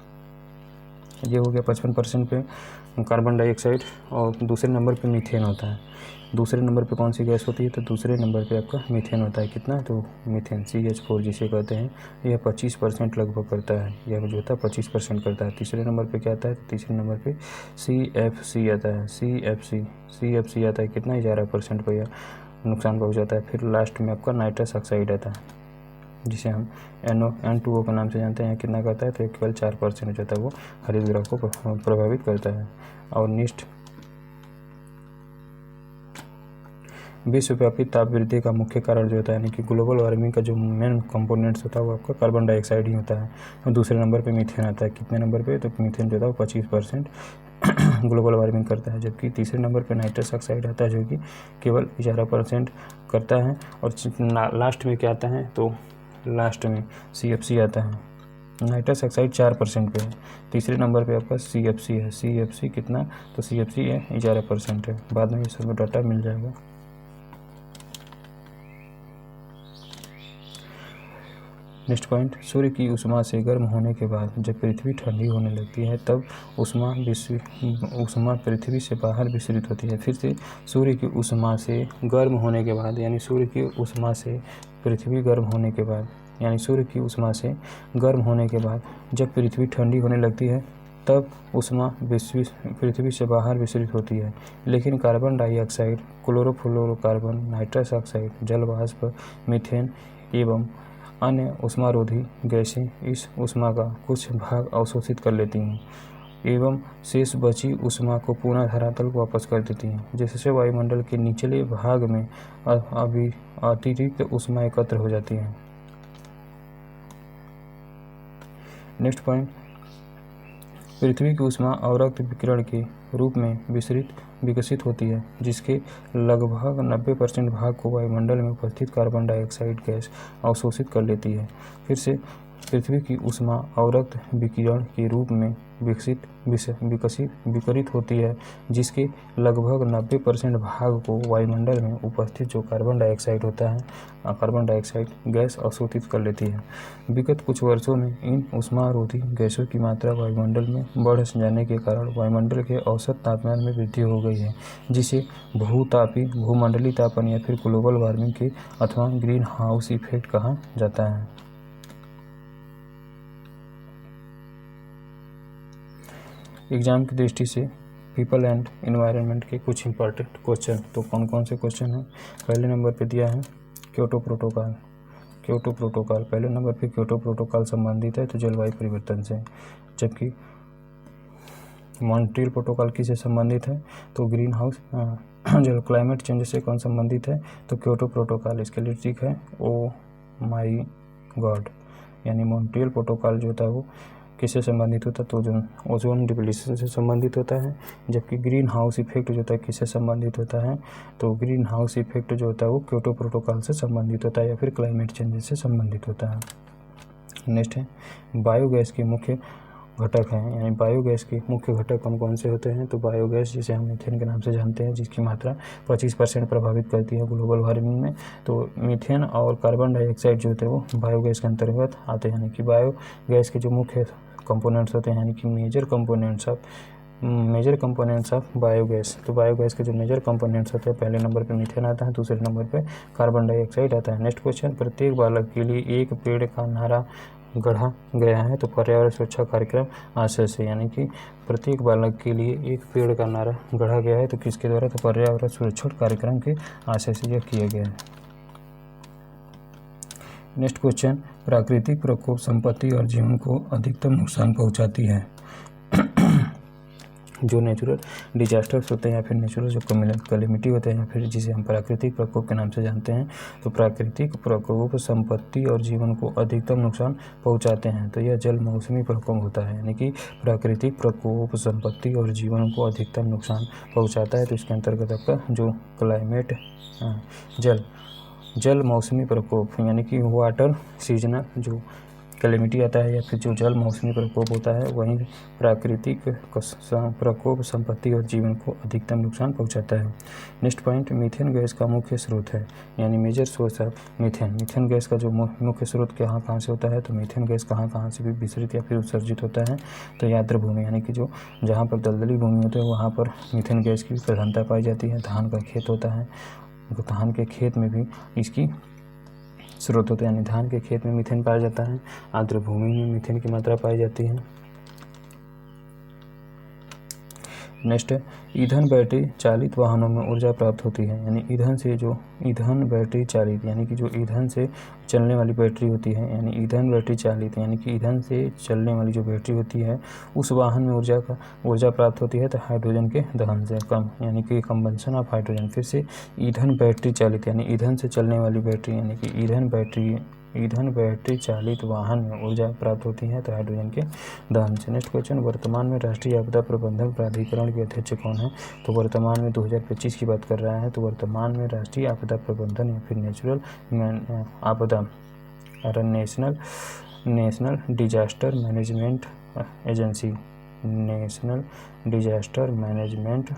ये हो गया 55% पे कार्बन डाइऑक्साइड, और दूसरे नंबर पे मीथेन होता है। दूसरे नंबर पे कौन सी गैस होती है, तो दूसरे नंबर पे आपका मीथेन होता है। कितना, तो मीथेन CH4 जिसे कहते हैं, यह 25% लगभग करता है, यह जो होता है 25% करता है। तीसरे नंबर पे क्या आता है, तो तीसरे नंबर पे CFC आता है। CFC आता है, कितना, 11% पर यह नुकसान पहुँचाता है। फिर लास्ट में आपका नाइट्रस ऑक्साइड आता है, जिसे हम N2O के नाम से जानते हैं। कितना करता है, तो केवल 4% जो होता है वो हरित गृह को प्रभावित करता है। और नेक्स्ट, विश्वव्यापी ताप वृद्धि का मुख्य कारण जो होता है, यानी कि ग्लोबल वार्मिंग का जो मेन कंपोनेंट्स होता है वो आपका कार्बन डाइऑक्साइड ही होता है। और दूसरे नंबर पे मीथेन आता है। कितने नंबर पे, तो मीथेन जो होता है वो 25% ग्लोबल वार्मिंग करता है। जबकि तीसरे नंबर पे नाइट्रस ऑक्साइड आता है जो कि केवल 11% करता है। और लास्ट में क्या आता है, तो लास्ट में CFC आता है। नाइट्रस ऑक्साइड 4% पे है। तीसरे नंबर पे आपका CFC है। CFC कितना, तो CFC है 11% है। बाद में ये सब डाटा मिल जाएगा। नेक्स्ट पॉइंट, सूर्य की उष्मा से गर्म होने के बाद जब पृथ्वी ठंडी होने लगती है तब उष्मा पृथ्वी से बाहर विसरित होती है। फिर से, सूर्य की उष्मा से गर्म होने के बाद, यानी सूर्य की उष्मा से पृथ्वी गर्म होने के बाद, यानी सूर्य की उष्मा से गर्म होने के बाद जब पृथ्वी ठंडी होने लगती है तब उष्मा पृथ्वी से बाहर विसरित होती है। लेकिन carbon dioxide, chlorofluorocarbon, nitrous oxide, जल वाष्प, मीथेन एवं अन्य उष्मारोधी गैसें इस उष्मा का कुछ भाग अवशोषित कर लेती हैं एवं शेष बची उष्मा को पुनः धरातल को वापस कर देती हैं, जिससे वायुमंडल के निचले भाग में अतिरिक्त उष्मा एकत्र हो जाती है। नेक्स्ट पॉइंट, पृथ्वी की उष्मा अवरक्त विकिरण के रूप में विकसित होती है, जिसके लगभग 90% भाग को वायुमंडल में उपस्थित कार्बन डाइऑक्साइड गैस अवशोषित कर लेती है। फिर से, पृथ्वी की उष्मा अवरक्त विकिरण के रूप में विकसित होती है, जिसके लगभग 90% भाग को वायुमंडल में उपस्थित जो कार्बन डाइऑक्साइड होता है, कार्बन डाइऑक्साइड गैस अवशोषित कर लेती है। विगत कुछ वर्षों में इन उष्मारोधी गैसों की मात्रा वायुमंडल में बढ़ जाने के कारण वायुमंडल के औसत तापमान में वृद्धि हो गई है, जिसे भूमंडलीय तापन या फिर ग्लोबल वार्मिंग के अथवा ग्रीन हाउस इफेक्ट कहा जाता है। एग्जाम की दृष्टि से पीपल एंड एनवायरनमेंट के कुछ इंपॉर्टेंट क्वेश्चन, तो कौन कौन से क्वेश्चन हैं। पहले नंबर पे दिया है क्योटो प्रोटोकॉल। पहले नंबर पे क्योटो प्रोटोकॉल संबंधित है तो जलवायु परिवर्तन से, जबकि मॉन्ट्रियल प्रोटोकॉल किससे संबंधित है, तो ग्रीन हाउस जो क्लाइमेट चेंज से कौन संबंधित है, तो क्योटो प्रोटोकॉल। इसके लिए ठीक है ओ माई गॉड, यानी मॉन्ट्रियल प्रोटोकॉल जो होता है वो किससे संबंधित होता है, तो ओजोन डिप्लीशन से संबंधित होता है। जबकि ग्रीन हाउस इफेक्ट जो होता है किससे संबंधित होता है, तो ग्रीन हाउस इफेक्ट जो होता है वो क्योटो प्रोटोकॉल से संबंधित होता है या फिर क्लाइमेट चेंज से संबंधित होता है। नेक्स्ट है बायोगैस के मुख्य घटक हैं, यानी बायोगैस के मुख्य घटक कौन कौन से होते हैं, तो बायोगैस जिसे हम मीथेन के नाम से जानते हैं, जिसकी मात्रा 25% प्रभावित करती है ग्लोबल वार्मिंग में, तो मीथेन और कार्बन डाइऑक्साइड जो होते हैं वो बायोगैस के अंतर्गत आते हैं। यानी कि बायोगैस के जो मुख्य कंपोनेंट्स होते हैं, यानी कि मेजर कंपोनेंट्स ऑफ बायोगैस, तो बायोगैस के जो मेजर कंपोनेंट्स होते हैं, पहले नंबर पे मीथेन आता है, दूसरे नंबर पे कार्बन डाइऑक्साइड आता है। नेक्स्ट क्वेश्चन, प्रत्येक बालक के लिए एक पेड़ का नारा गढ़ा गया है तो पर्यावरण सुरक्षा कार्यक्रम आशय से, यानी कि प्रत्येक बालक के लिए एक पेड़ का नारा गढ़ा गया है तो किसके द्वारा, तो पर्यावरण सुरक्षा कार्यक्रम के आशय से यह किया गया है। नेक्स्ट क्वेश्चन, प्राकृतिक प्रकोप संपत्ति और जीवन को अधिकतम नुकसान पहुंचाती है। जो नेचुरल डिजास्टर्स होते हैं या फिर नेचुरल जो कैलेमिटी होते हैं या फिर जिसे हम प्राकृतिक प्रकोप के नाम से जानते हैं, तो प्राकृतिक प्रकोप संपत्ति और जीवन को अधिकतम नुकसान पहुंचाते हैं। तो यह जल मौसमी प्रकोप होता है, यानी कि प्राकृतिक प्रकोप संपत्ति और जीवन को अधिकतम नुकसान पहुंचाता है। तो इसके अंतर्गत आपका जो क्लाइमेट जल मौसमी प्रकोप यानी कि वाटर सीजनल जो कैलेमिटी आता है या फिर जो जल मौसमी प्रकोप होता है, वहीं प्राकृतिक प्रकोप संपत्ति और जीवन को अधिकतम नुकसान पहुंचाता है। नेक्स्ट पॉइंट, मीथेन गैस का मुख्य स्रोत है, यानी major source of methane. Methane gas का जो मुख्य स्रोत कहाँ से होता है, तो मीथेन गैस कहाँ से भी विसरित या फिर उत्सर्जित होता है, तो आर्द्र भूमि यानी कि जो जहाँ पर दलदली भूमि होती है वहाँ पर मीथेन गैस की प्रधानता पाई जाती है। धान का खेत होता है, तो धान के खेत में भी इसकी स्रोत होते हैं, यानी धान के खेत में मीथेन पाया जाता है। आर्द्र भूमि में मीथेन की मात्रा पाई जाती है। नेक्स्ट, ईंधन बैटरी चालित वाहनों में ऊर्जा प्राप्त होती है, यानी ईंधन बैटरी चालित यानी कि जो ईंधन से चलने वाली बैटरी होती है, यानी ईंधन बैटरी चालित यानी कि ईंधन से चलने वाली जो बैटरी होती है उस वाहन में ऊर्जा प्राप्त होती है। तो हाइड्रोजन के दहन से यानी कि कंबंशन ऑफ हाइड्रोजन। फिर से ईंधन बैटरी चालित यानी ईंधन से चलने वाली बैटरी यानी कि ईंधन बैटरी चालित वाहन में ऊर्जा प्राप्त होती है, तो हाइड्रोजन के दहन से। नेक्स्ट क्वेश्चन, वर्तमान में राष्ट्रीय आपदा प्रबंधन प्राधिकरण के अध्यक्ष कौन है, तो वर्तमान में 2025 की बात कर रहा है, तो वर्तमान में राष्ट्रीय आपदा प्रबंधन या फिर नेचुरल आपदा national disaster management agency, national disaster management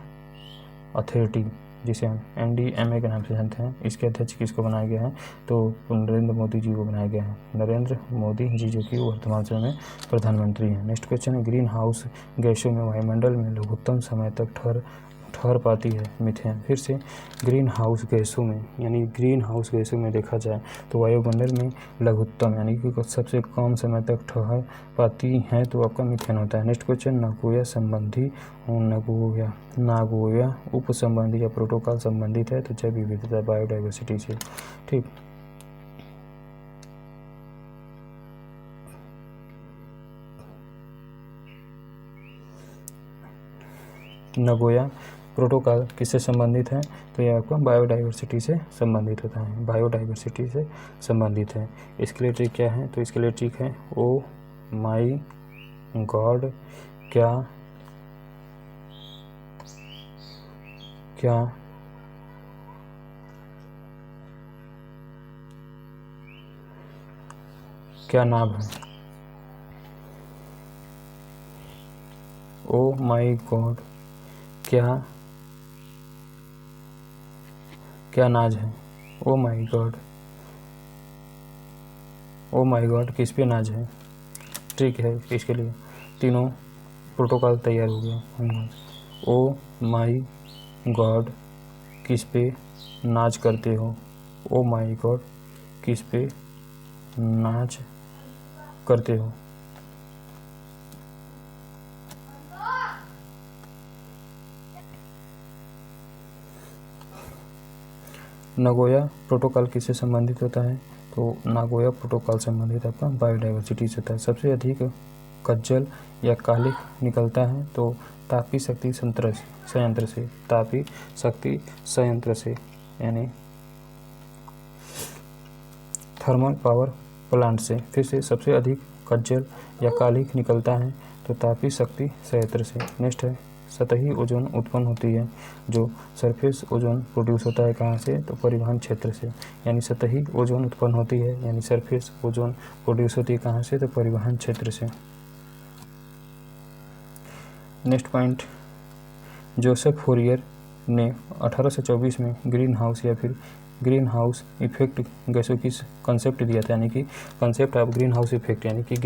authority, जिसे हम NDMA के नाम से जानते हैं, इसके अध्यक्ष किसको बनाया गया है, तो नरेंद्र मोदी जी को बनाया गया है। नरेंद्र मोदी जी जो कि वर्तमान समय में प्रधानमंत्री हैं। नेक्स्ट क्वेश्चन है, ग्रीन हाउस गैसों में वायुमंडल में लघुत्तम समय तक ठहर पाती है मीथेन। फिर से ग्रीन हाउस गैसों में यानी ग्रीन हाउस गैसों में देखा जाए तो वायुमंडल में लघुत्तम यानी कि सबसे कम समय तक ठहर पाती है, तो आपका मीथेन होता है। नेक्स्ट क्वेश्चन, नागोया उप संबंधी या प्रोटोकॉल संबंधित है, तो जैव विविधता बायोडाइवर्सिटी से। ठीक, नागोया प्रोटोकॉल किससे संबंधित है, तो यह आपको बायोडाइवर्सिटी से संबंधित होता है, बायोडाइवर्सिटी से संबंधित है। इसके लिए ट्रिक क्या है, तो इसके लिए ट्रिक है, ओ माई गॉड क्या नाम है, ओ माई गॉड क्या नाज है, ओ माई गॉड किस पे नाज है। ठीक है, इसके लिए तीनों प्रोटोकॉल तैयार हो गया। ओ माई गॉड किस पे नाज करते हो, ओ माई गॉड किस पे नाच करते हो। नागोया प्रोटोकॉल किससे संबंधित होता है, तो नागोया प्रोटोकॉल संबंधित आपका बायोडाइवर्सिटी से होता है। सबसे अधिक कज्जल या कालिख निकलता है, तो तापी शक्ति संयंत्र से यानी थर्मल पावर प्लांट से। फिर से सबसे अधिक कज्जल या कालिख निकलता है, तो तापी शक्ति संयंत्र से। नेक्स्ट है, सतही ओजोन उत्पन्न होती है, जो सरफेस ओजोन प्रोड्यूस होता है कहाँ से, तो परिवहन क्षेत्र से। यानी सतही ओजोन उत्पन्न होती है यानी सरफेस ओजोन प्रोड्यूस होती है कहाँ से, तो परिवहन क्षेत्र से। नेक्स्ट पॉइंट, जोसेफ फोरियर ने 1824 में ग्रीन हाउस या फिर ग्रीन हाउस इफेक्ट गैसों की कंसेप्ट दिया था, यानी कि concept of green house effect यानी कि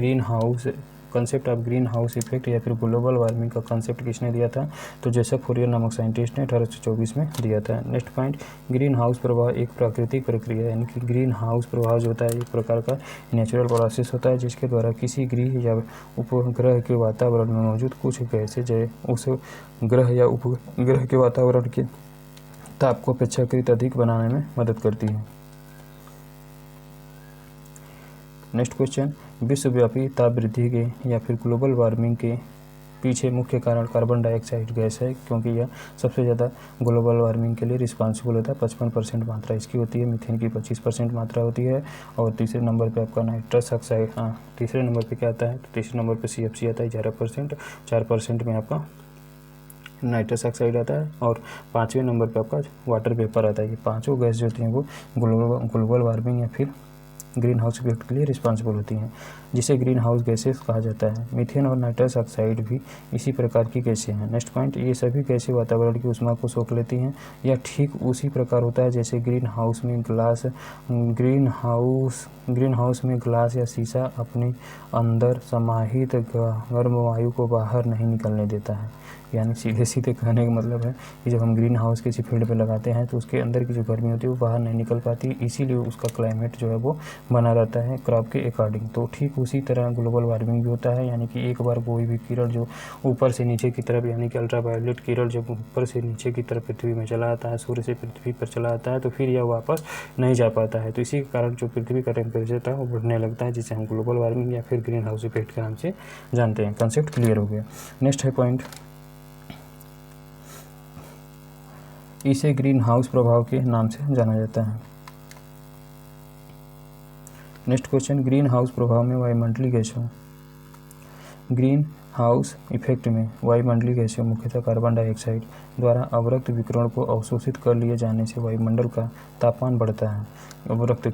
concept of green house effect या फिर ग्लोबल वार्मिंग का कंसेप्ट किसने दिया था, तो जोसेफ फोरियर नामक साइंटिस्ट ने 1824 में दिया था। नेक्स्ट पॉइंट, ग्रीन हाउस प्रभाव एक प्राकृतिक प्रक्रिया यानी कि ग्रीन हाउस प्रभाव जो होता है एक प्रकार का नेचुरल प्रोसेस होता है, जिसके द्वारा किसी गृह या उपग्रह के वातावरण में मौजूद कुछ गैसें उस ग्रह या उपग्रह के वातावरण के ताप को अपेक्षाकृत अधिक बनाने में मदद करती है। नेक्स्ट क्वेश्चन, विश्वव्यापी ताप वृद्धि के या फिर ग्लोबल वार्मिंग के पीछे मुख्य कारण कार्बन डाइऑक्साइड गैस है, क्योंकि यह सबसे ज़्यादा ग्लोबल वार्मिंग के लिए रिस्पॉन्सिबल होता है। 55% मात्रा इसकी होती है, मीथेन की 25% मात्रा होती है। और तीसरे नंबर पे आपका नाइट्रस ऑक्साइड, तीसरे नंबर पे क्या आता है, तो तीसरे नंबर पे CFC आता है 11%, 4% में आपका नाइट्रस ऑक्साइड आता है, और 5वें नंबर पे आपका वाटर वेपर आता है। ये पांचों गैस जो होती हैं वो ग्लोबल वार्मिंग या फिर ग्रीन हाउस इफेक्ट के लिए रिस्पॉन्सिबल होती हैं, जिसे ग्रीन हाउस गैसेस कहा जाता है। मीथेन और नाइट्रस ऑक्साइड भी इसी प्रकार की गैसें हैं। नेक्स्ट पॉइंट, ये सभी गैसें वातावरण की ऊष्मा को सोख लेती हैं। यह ठीक उसी प्रकार होता है जैसे ग्रीन हाउस में ग्लास या शीशा अपने अंदर समाहित गर्म वायु को बाहर नहीं निकलने देता है। यानी सीधे सीधे कहने का मतलब है कि जब हम ग्रीन हाउस किसी फील्ड पे लगाते हैं तो उसके अंदर की जो गर्मी होती है वो बाहर नहीं निकल पाती, इसीलिए उसका क्लाइमेट जो है वो बना रहता है क्रॉप के अकॉर्डिंग। तो ठीक उसी तरह ग्लोबल वार्मिंग भी होता है, यानी कि एक बार कोई भी किरण जो ऊपर से नीचे की तरफ, यानी कि अल्ट्रावायलेट किरण जब ऊपर से नीचे की तरफ पृथ्वी में चला आता है, सूर्य से पृथ्वी पर चला आता है, तो फिर यह वापस नहीं जा पाता है। तो इसी के कारण जो पृथ्वी का टेम्परेचर था वो बढ़ने लगता है, जिसे हम ग्लोबल वार्मिंग या फिर ग्रीन हाउस इफेक्ट के नाम से जानते हैं। कंसेप्ट क्लियर हो गया। नेक्स्ट है पॉइंट, इसे ग्रीन हाउस प्रभाव के नाम से जाना जाता है। नेक्स्ट क्वेश्चन, ग्रीन हाउस प्रभाव में वायुमंडलीय गैसों, ग्रीन हाउस इफेक्ट में वायुमंडलीय गैसों मुख्यतः कार्बन डाइऑक्साइड द्वारा अवरक्त विकिरण को अवशोषित कर लिए जाने से वायुमंडल का तापमान बढ़ता है। अवरक्त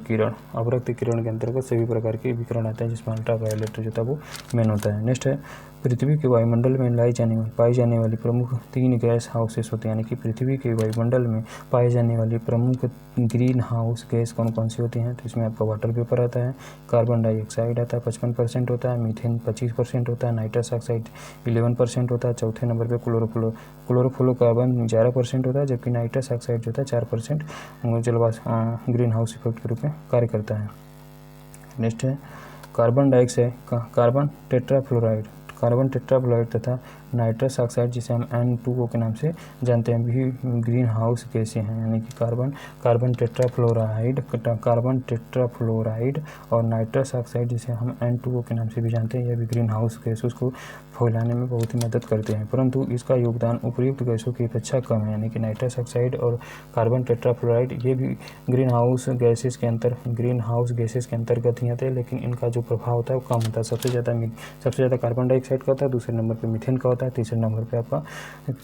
किरण के अंतर्गत सभी प्रकार के विकिरण आते हैं, जिसमें अल्ट्रावायलेट जो था वो मेन होता है। नेक्स्ट है, पृथ्वी के वायुमंडल में पाई जाने वाली प्रमुख 3 गैस हाउसेस होते हैं, यानी कि पृथ्वी के वायुमंडल में पाई जाने वाली प्रमुख ग्रीन हाउस गैस कौन कौन सी होती हैं, तो इसमें आपका वाटर वेपर आता है, कार्बन डाइऑक्साइड आता है 55% होता है, मीथेन 25% होता है, नाइट्रस ऑक्साइड 11% होता है, चौथे नंबर पर क्लोरोफ्लोरोकार्बन 11% होता है, जबकि नाइट्रस ऑक्साइड जो होता है 4% ग्रीन हाउस इफेक्ट के रूप में कार्य करता है। नेक्स्ट है, कार्बन टेट्राफ्लोराइड तथा नाइट्रस ऑक्साइड, जिसे हम N2O के नाम से जानते हैं, भी ग्रीन हाउस गैसें हैं। यानी कि कार्बन टेट्राफ्लोराइड और नाइट्रस ऑक्साइड, जिसे हम N2O के नाम से भी जानते हैं, यह भी ग्रीन हाउस गैसों को फैलाने में बहुत ही मदद करते हैं, परंतु इसका योगदान उपयुक्त गैसों की अपेक्षा कम है। यानी कि नाइट्रस ऑक्साइड और कार्बन टेट्राफ्लोराइड ये भी ग्रीन हाउस गैसेस के अंतर्गत ही आते हैं, लेकिन इनका जो प्रभाव होता है वो कम होता है। सबसे ज़्यादा कार्बन डाइऑक्साइड का होता है, दूसरे नंबर पर मीथेन का होता है, तीसरे नंबर पे आपका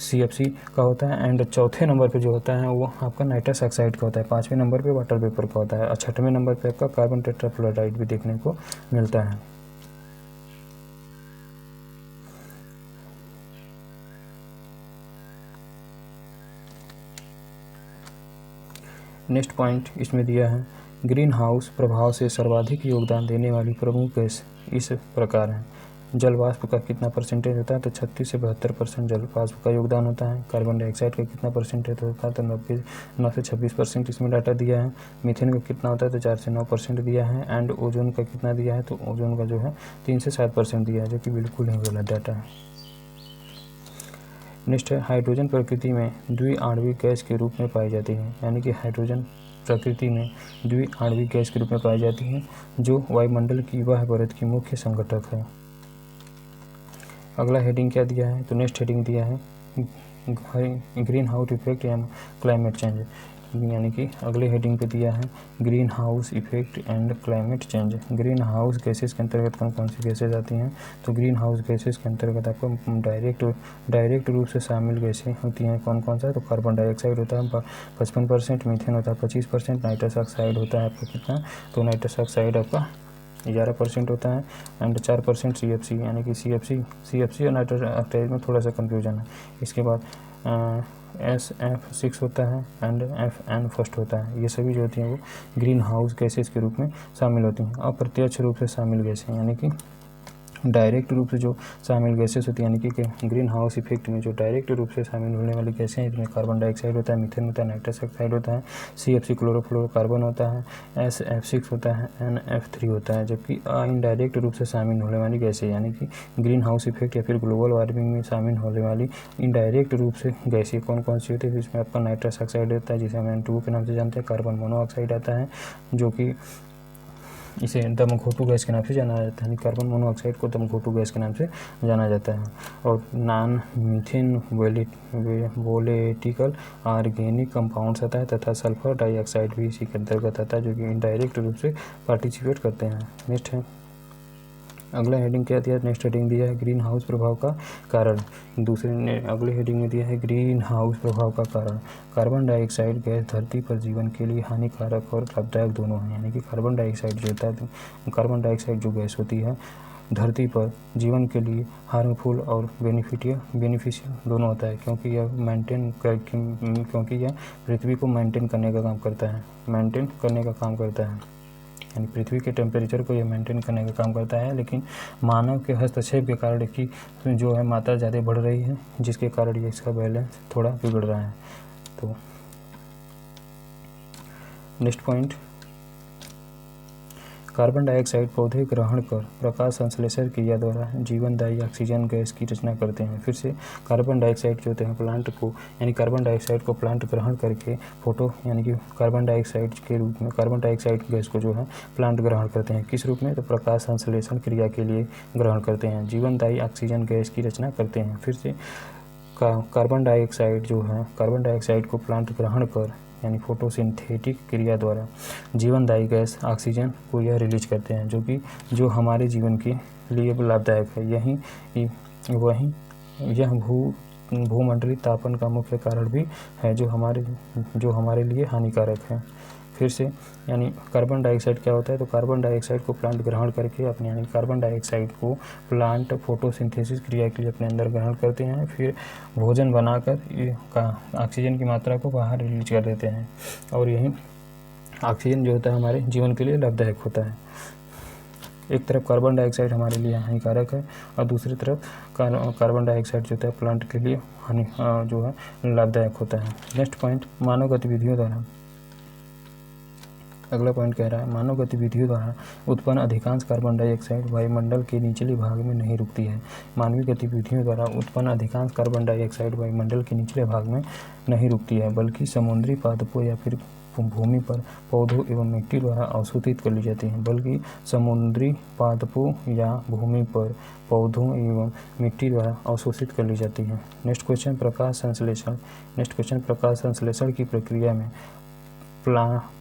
CFC का होता है, एंड चौथे नंबर पे जो होता है वो आपका नाइट्रस ऑक्साइड का होता है, 5वें नंबर पे वाटर वेपर का होता है, और 6वें नंबर पे आपका कार्बन टेट्राफ्लोराइड भी देखने को मिलता है। नेक्स्ट पॉइंट इसमें दिया है, ग्रीन हाउस प्रभाव से सर्वाधिक योगदान देने वाली प्रमुख गैस इस प्रकार है। जल वाष्प का कितना परसेंटेज होता है, तो 36 से 72% जल वाष्प का योगदान होता है। कार्बन डाइऑक्साइड का कितना परसेंटेज होता है, तो 9 से 26% इसमें डाटा दिया है। मीथेन का कितना होता है, तो 4 से 9% दिया है। एंड ओजोन का कितना दिया है, तो ओजोन का जो है 3 से 7% दिया है, जो कि बिल्कुल ही गलत डाटा है। नेक्स्ट है, हाइड्रोजन प्रकृति में द्विआण्विक गैस के रूप में पाई जाती है। यानी कि हाइड्रोजन प्रकृति में द्विआण्विक गैस के रूप में पाई जाती है, जो वायुमंडल की वह परत की मुख्य संघटक है। अगला हेडिंग क्या दिया है, तो नेक्स्ट हेडिंग दिया है green house effect and climate change. यानी कि अगले हेडिंग पे दिया है green house effect and climate change. Green house gases के अंतर्गत कौन कौन सी गैसेज आती हैं, तो ग्रीन हाउस गैसेस के अंतर्गत आपको डायरेक्ट रूप से शामिल गैसें होती हैं। कौन कौन सा, तो कार्बन डाइऑक्साइड होता है 55%, मीथेन होता है 25%, नाइट्रस ऑक्साइड होता है आपका कितना, तो नाइट्रस ऑक्साइड आपका 11% होता है, एंड 4% CFC। यानी कि CFC और नाइट्रस ऑक्साइड में थोड़ा सा कन्फ्यूजन है। इसके बाद SF6 होता है एंड FN फर्स्ट होता है। ये सभी जो होती हैं वो ग्रीन हाउस गैसेस के रूप में शामिल होती हैं। अप्रत्यक्ष रूप से शामिल गैसें, यानी कि डायरेक्ट रूप से जो शामिल गैसेस होती हैं, यानी कि ग्रीन हाउस इफेक्ट में जो डायरेक्ट रूप से शामिल होने वाली गैसें हैं, इसमें कार्बन डाइऑक्साइड होता है, मीथेन होता है, नाइट्रस ऑक्साइड होता है, CFC क्लोरोफ्लोरोकार्बन होता है, SF6 होता है, NF3 होता है। जबकि इनडायरेक्ट रूप से शामिल होने वाली गैसें, यानी कि ग्रीन हाउस इफेक्ट या फिर ग्लोबल वार्मिंग में शामिल होने वाली इनडायरेक्ट रूप से गैसें कौन कौन सी होती है, इसमें आपका नाइट्रस ऑक्साइड होता है, जिसे हम N2O के नाम से जानते हैं, कार्बन मोनोऑक्साइड आता है, जो कि इसे दमघोटू गैस के नाम से जाना जाता है, कार्बन मोनोऑक्साइड को दमघोटू गैस के नाम से जाना जाता है। और नॉन मीथेन वोलेटिकल ऑर्गेनिक कंपाउंड्स आता है तथा सल्फर डाइऑक्साइड भी इसी के अंतर्गत आता है, जो कि इनडायरेक्ट रूप से पार्टिसिपेट करते हैं। नेक्स्ट है, अगला हेडिंग क्या दिया, नेक्स्ट हेडिंग दिया है ग्रीन हाउस प्रभाव का कारण। दूसरे ने अगले हेडिंग में दिया है ग्रीन हाउस प्रभाव का कारण। कार्बन डाइऑक्साइड गैस धरती पर जीवन के लिए हानिकारक और लाभदायक दोनों हैं। यानी कि कार्बन डाइऑक्साइड जो होता है, कार्बन डाइऑक्साइड जो गैस होती है धरती पर जीवन के लिए हार्मफुल और बेनिफिशियल दोनों होता है, क्योंकि यह पृथ्वी को मेंटेन करने का काम करता है, यानी पृथ्वी के टेम्परेचर को यह मेंटेन करने का काम करता है। लेकिन मानव के हस्तक्षेप के कारण की जो है मात्रा ज़्यादा बढ़ रही है, जिसके कारण ये इसका बैलेंस थोड़ा बिगड़ रहा है। तो नेक्स्ट पॉइंट, कार्बन डाइऑक्साइड पौधे ग्रहण कर प्रकाश संश्लेषण क्रिया द्वारा जीवनदायी ऑक्सीजन गैस की रचना करते हैं। फिर से कार्बन डाइऑक्साइड जो होते हैं प्लांट को, यानी कार्बन डाइऑक्साइड को प्लांट ग्रहण करके यानी कि कार्बन डाइऑक्साइड के रूप में कार्बन डाइऑक्साइड गैस को जो है प्लांट ग्रहण करते हैं। किस रूप में, तो प्रकाश संश्लेषण क्रिया के लिए ग्रहण करते हैं, जीवनदायी ऑक्सीजन गैस की रचना करते हैं। फिर से कार्बन डाइऑक्साइड जो है, कार्बन डाइऑक्साइड को प्लांट ग्रहण कर यानी फोटोसिंथेटिक क्रिया द्वारा जीवनदायी गैस ऑक्सीजन को यह रिलीज करते हैं, जो हमारे जीवन के लिए लाभदायक है। यह भूमंडलीय तापन का मुख्य कारण भी है, जो हमारे लिए हानिकारक है। फिर से यानी कार्बन डाइऑक्साइड क्या होता है, तो कार्बन डाइऑक्साइड को प्लांट ग्रहण करके अपने, यानी कार्बन डाइऑक्साइड को प्लांट फोटोसिंथेसिस क्रिया के लिए अपने अंदर ग्रहण करते हैं, फिर भोजन बनाकर ऑक्सीजन की मात्रा को बाहर रिलीज कर देते हैं, और यही ऑक्सीजन जो होता है हमारे जीवन के लिए लाभदायक होता है। एक तरफ कार्बन डाइऑक्साइड हमारे लिए हानिकारक है और दूसरी तरफ कार्बन डाइऑक्साइड जो होता है प्लांट के लिए जो है लाभदायक होता है। नेक्स्ट पॉइंट, मानव गतिविधियों द्वारा। अगला पॉइंट कह रहा है, मानव गतिविधियों द्वारा उत्पन्न अधिकांश कार्बन डाइऑक्साइड वायुमंडल के निचले भाग में नहीं रुकती है। मानवीय गतिविधियों द्वारा उत्पन्न अधिकांश कार्बन डाइऑक्साइड वायुमंडल के निचले भाग में नहीं रुकती है, बल्कि समुद्री पादपों या फिर भूमि पर पौधों एवं मिट्टी द्वारा अवशोषित कर ली जाती हैं। नेक्स्ट क्वेश्चन, प्रकाश संश्लेषण की प्रक्रिया में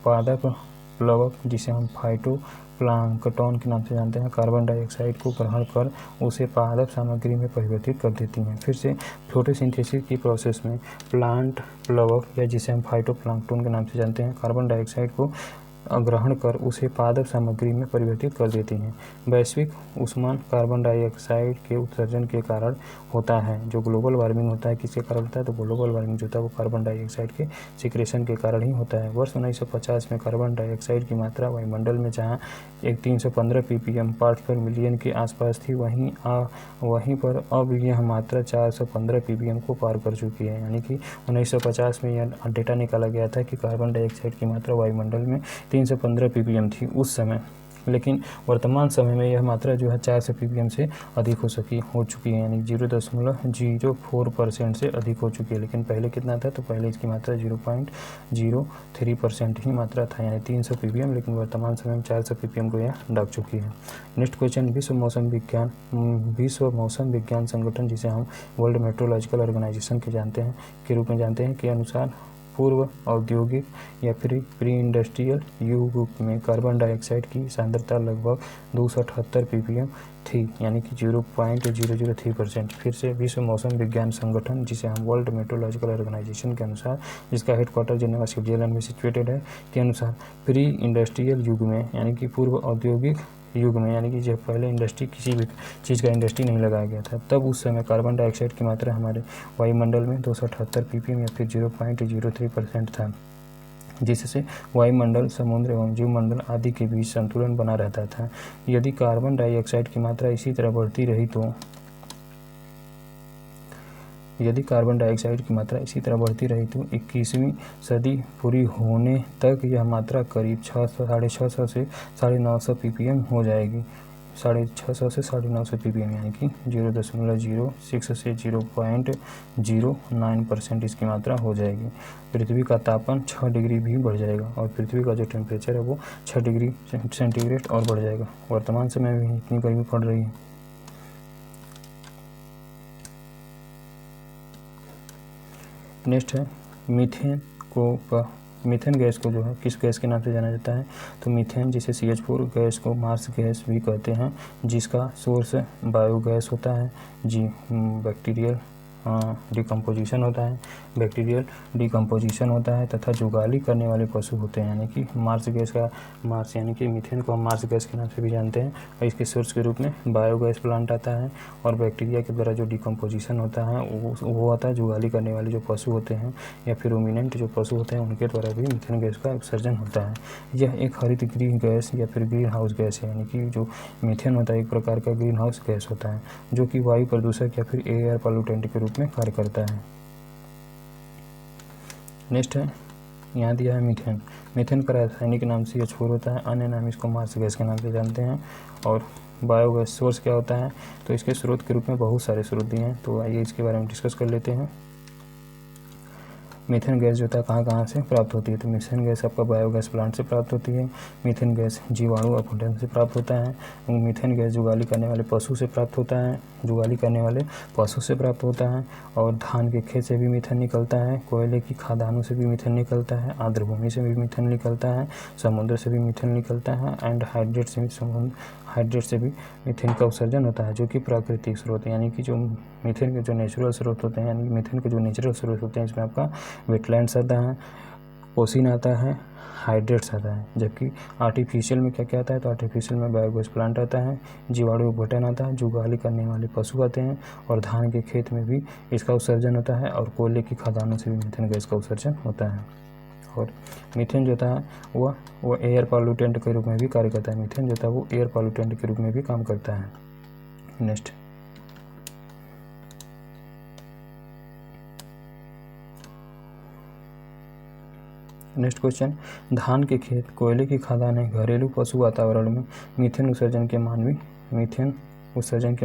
पादप प्लवक, जिसे हम फाइटोप्लैंक्टन के नाम से जानते हैं, कार्बन डाइऑक्साइड को ग्रहण कर उसे पादप सामग्री में परिवर्तित कर देती हैं। फिर से फोटोसिंथेसिस की प्रोसेस में प्लांट प्लवक, या जिसे हम फाइटोप्लैंक्टन के नाम से जानते हैं, कार्बन डाइऑक्साइड को ग्रहण कर उसे पादप सामग्री में परिवर्तित कर देती हैं। वैश्विक ऊष्मान कार्बन डाइऑक्साइड के उत्सर्जन के कारण होता है। जो ग्लोबल वार्मिंग होता है, किसके कारण होता है, तो ग्लोबल वार्मिंग जो होता है वो कार्बन डाइऑक्साइड के सिक्रेशन के कारण ही होता है। वर्ष 1950 में कार्बन डाइऑक्साइड की मात्रा वायुमंडल में जहाँ 315 ppm पार्ट्स पर मिलियन के आसपास थी, वहीं पर अब यह मात्रा 415 ppm को पार कर चुकी है। यानी कि 1950 में यह डेटा निकाला गया था कि कार्बन डाइऑक्साइड की मात्रा वायुमंडल में 315 ppm थी उस समय, लेकिन वर्तमान समय में यह मात्रा जो है 400 ppm से अधिक हो चुकी है, यानी 0.04% से अधिक हो चुकी है। लेकिन पहले कितना था, तो पहले इसकी मात्रा 0.03% ही मात्रा था, यानी 300 ppm, लेकिन वर्तमान समय में 400 ppm को यह दाग चुकी है। नेक्स्ट क्वेश्चन, विश्व मौसम विज्ञान संगठन, जिसे हम वर्ल्ड मेट्रोलॉजिकल ऑर्गेनाइजेशन के रूप में जानते हैं, के अनुसार पूर्व औद्योगिक या फिर प्री इंडस्ट्रियल युग में कार्बन डाइऑक्साइड की सांद्रता लगभग 278 ppm थी, यानी कि 0.003%। फिर से विश्व मौसम विज्ञान संगठन, जिसे हम वर्ल्ड मेट्रोलॉजिकल ऑर्गेनाइजेशन के अनुसार, जिसका हेडक्वार्टर जेनेवा स्विट्जरलैंड में सिचुएटेड है, के अनुसार प्री इंडस्ट्रियल युग में, यानी कि पूर्व औद्योगिक युग में, यानी कि जब पहले इंडस्ट्री, किसी भी चीज़ का इंडस्ट्री नहीं लगाया गया था, तब उस समय कार्बन डाइऑक्साइड की मात्रा हमारे वायुमंडल में 278 ppm या फिर 0.03% था, जिससे वायुमंडल, समुद्र एवं जीवमंडल आदि के बीच संतुलन बना रहता था। यदि कार्बन डाइऑक्साइड की मात्रा इसी तरह बढ़ती रही तो 21वीं सदी पूरी होने तक यह मात्रा करीब 650 से 950 ppm हो जाएगी। 650 से 950 ppm यानी कि 0.06 से 0.09% इसकी मात्रा हो जाएगी। पृथ्वी का तापमान 6 डिग्री भी बढ़ जाएगा और पृथ्वी का जो टेम्परेचर है वो 6 डिग्री सेंटीग्रेड और बढ़ जाएगा। वर्तमान समय में इतनी गर्मी पड़ रही है। नेक्स्ट है मीथेन गैस को जो है किस गैस के नाम से जाना जाता है? तो मीथेन जिसे CH4 गैस को मार्स गैस भी कहते हैं, जिसका सोर्स बायोगैस होता है। बैक्टीरियल डिकम्पोजिशन होता है तथा जुगाली करने वाले पशु होते हैं। यानी कि मार्स यानी कि मीथेन को हम मार्स गैस के नाम से भी जानते हैं और इसके सोर्स के रूप में बायोगैस प्लांट आता है और बैक्टीरिया के द्वारा जो डिकम्पोजिशन होता है वो आता है जुगाली करने वाले जो पशु होते हैं या फिर रूमिनेंट जो पशु होते हैं उनके द्वारा भी मीथेन गैस का उत्सर्जन होता है। यह एक हरित गृह गैस या फिर ग्रीन हाउस गैस है। यानी कि जो मीथेन होता है एक प्रकार का ग्रीन हाउस गैस होता है जो कि वायु प्रदूषक या फिर एयर पॉल्यूटेंट के रूप में कार्य करता है। नेक्स्ट है, यहाँ दिया है मीथेन का रासायनिक नाम CH4 होता है, अन्य नाम इसको मार्स गैस के नाम से जानते हैं। और बायोगैस सोर्स क्या होता है? तो इसके स्रोत के रूप में बहुत सारे स्रोत दिए हैं, तो आइए इसके बारे में डिस्कस कर लेते हैं। मीथेन गैस जो होता है कहाँ से प्राप्त होती है? तो मीथेन गैस आपका बायोगैस प्लांट से प्राप्त होती है। मीथेन गैस जीवाणु अपघटन से प्राप्त होता है। मीथेन गैस जुगाली करने वाले पशु से प्राप्त होता है और धान के खेत से भी मीथेन निकलता है, कोयले की खदानों से भी मीथेन निकलता है, आर्द्र भूमि से भी मीथेन निकलता है, समुद्र से भी मीथेन निकलता है एंड हाइड्रेट से भी मीथेन का उत्सर्जन होता है जो कि प्राकृतिक स्रोत है। यानी कि जो मीथेन के जो नेचुरल स्रोत होते हैं, यानी मीथेन के जो नेचुरल स्रोत होते हैं इसमें आपका वेटलैंड्स आता है, ओसिन आता है, हाइड्रेट्स आता है। जबकि आर्टिफिशियल में क्या क्या आता है? तो आर्टिफिशियल में बायोगैस प्लांट आता है, जीवाणु अपघटन आता है, जुगाली करने वाले पशु आते हैं और धान के खेत में भी इसका उत्सर्जन होता है और कोयले की खदानों से भी मीथेन गैस का उत्सर्जन होता है। और मीथेन जो होता है वो एयर पॉल्यूटेंट के रूप में भी कार्य करता है। मीथेन जो होता है वो एयर पॉल्यूटेंट के रूप में भी काम करता है। नेक्स्ट क्वेश्चन, धान के खेत, कोयले की खदानें, घरेलू पशु वातावरण में मीथेन उत्सर्जन के